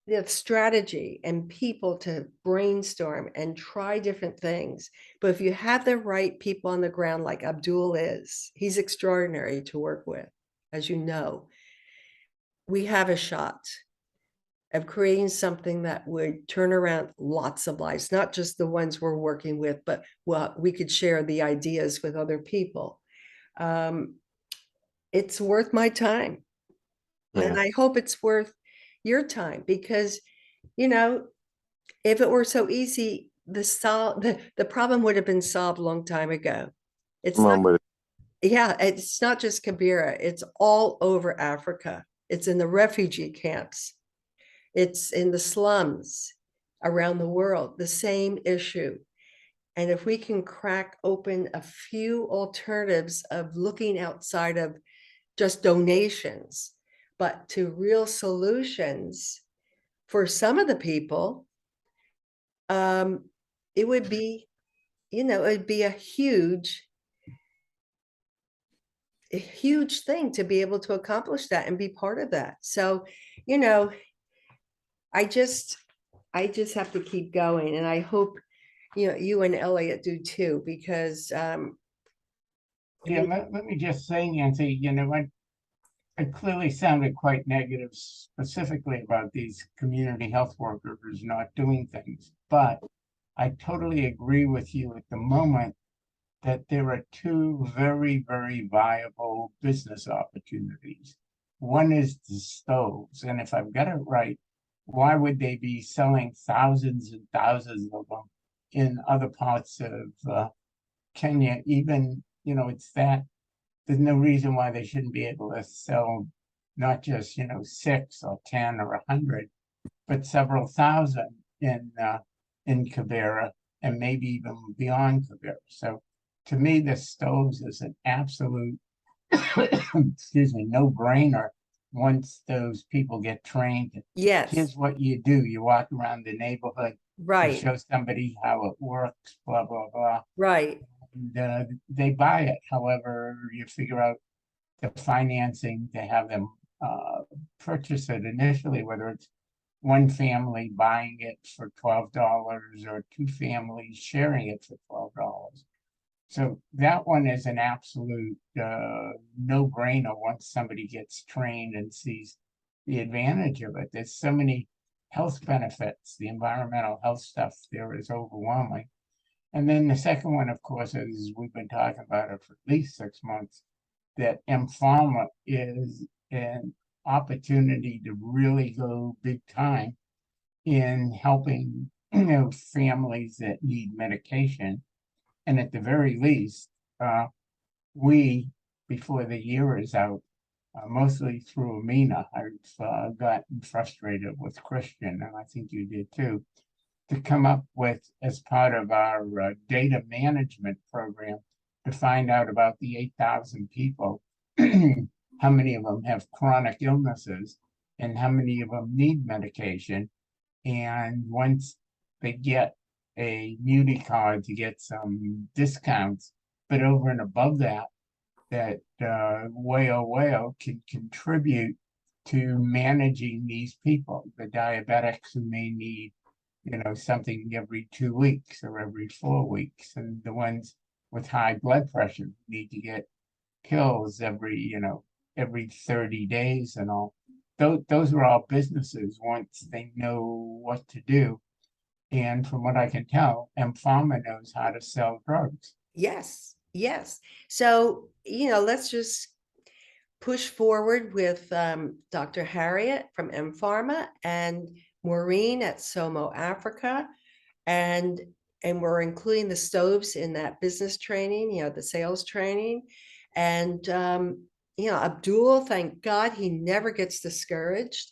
the strategy and people to brainstorm and try different things. But if you have the right people on the ground, like Abdul is, he's extraordinary to work with, as you know, we have a shot of creating something that would turn around lots of lives, not just the ones we're working with, but well, we could share the ideas with other people. It's worth my time. Yeah. And I hope it's worth your time, because, you know, if it were so easy, the problem would have been solved a long time ago. It's Come on not, with it. yeah, it's not just Kibra, it's all over Africa. It's in the refugee camps. It's in the slums around the world, the same issue. And if we can crack open a few alternatives of looking outside of just donations, but to real solutions for some of the people, it would be, you know, it'd be a huge thing to be able to accomplish that and be part of that. So, you know, I just have to keep going, and I hope, you know, you and Elliot do too, because Yeah, let me just say, Nancy, you know, I clearly sounded quite negative specifically about these community health workers not doing things, but I totally agree with you at the moment that there are two very, very viable business opportunities. One is the stoves, and if I've got it right, why would they be selling thousands and thousands of them in other parts of Kenya? Even, you know, it's that there's no reason why they shouldn't be able to sell not just, you know, 6 or 10 or 100, but several thousand in Kibera, and maybe even beyond Kibera. So to me, the stoves is an absolute, excuse me, no-brainer once those people get trained. yes, Here's what you do. You walk around the neighborhood, you right, show somebody how it works, blah, blah, blah. right. they buy it. However, you figure out the financing to have them purchase it initially, whether it's one family buying it for $12 or two families sharing it for $12. So that one is an absolute no-brainer once somebody gets trained and sees the advantage of it. There's so many health benefits. The environmental health stuff there is overwhelming. And then the second one, of course, is we've been talking about it for at least 6 months, that M-Pharma is an opportunity to really go big time in helping, families that need medication. And at the very least, we, before the year is out, mostly through Amina, I've gotten frustrated with Christian, and I think you did too, to come up with, as part of our data management program, to find out about the 8,000 people, how many of them have chronic illnesses and how many of them need medication. And once they get a Muni card to get some discounts, but over and above that, Wayo can contribute to managing these people, the diabetics who may need, something every 2 weeks or every 4 weeks, and the ones with high blood pressure need to get pills every 30 days and all. Those are all businesses once they know what to do. And from what I can tell, M-Pharma knows how to sell drugs. Yes, yes. So, let's just push forward with Dr. Harriet from M-Pharma and Maureen at Somo Africa. And we're including the stoves in that business training, the sales training. And, Abdul, thank God he never gets discouraged.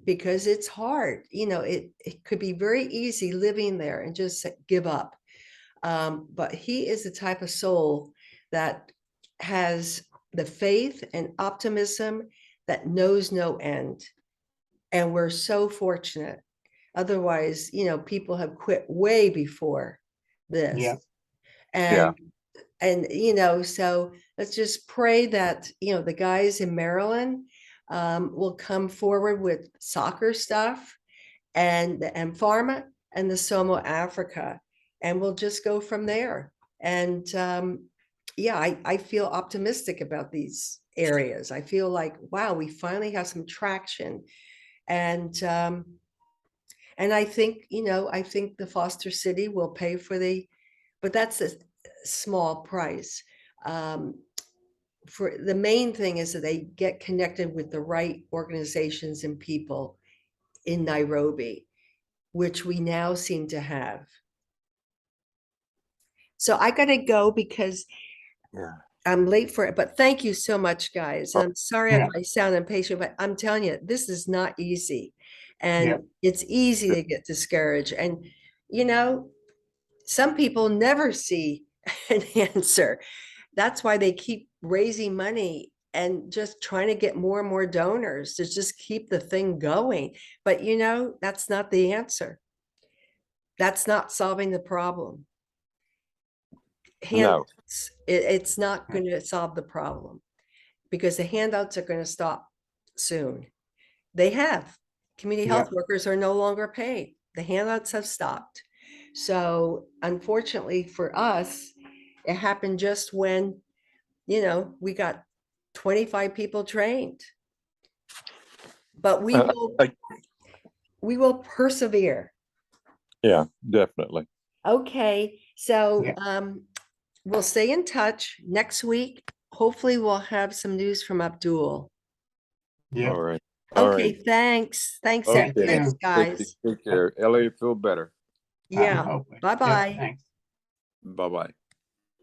Because it's hard, it could be very easy living there and just give up. But he is the type of soul that has the faith and optimism that knows no end. And we're so fortunate. Otherwise, people have quit way before this. Yeah. And so let's just pray that, the guys in Maryland will come forward with soccer stuff and the M-Pharma and the Somo Africa, and we'll just go from there. And I feel optimistic about these areas. I feel like, wow, we finally have some traction. And I think, I think the foster city will pay for but that's a small price. For the main thing is that they get connected with the right organizations and people in Nairobi, which we now seem to have. So I got to go because I'm late for it, but thank you so much, guys. I'm sorry if I sound impatient, but I'm telling you, this is not easy. And it's easy to get discouraged. And, some people never see an answer. That's why they keep raising money and just trying to get more and more donors to just keep the thing going. But, that's not the answer. That's not solving the problem. Handouts, it's not going to solve the problem because the handouts are going to stop soon. They have. Community health workers are no longer paid. The handouts have stopped. So unfortunately for us, it happened just when, we got 25 people trained. But we will persevere. Yeah, definitely. Okay. So we'll stay in touch next week. Hopefully we'll have some news from Abdul. Yeah. All right. Okay, thanks. Thanks, Okay. thanks, guys. Take care. Elliot, feel better. Yeah. Bye-bye. Thanks. Bye-bye.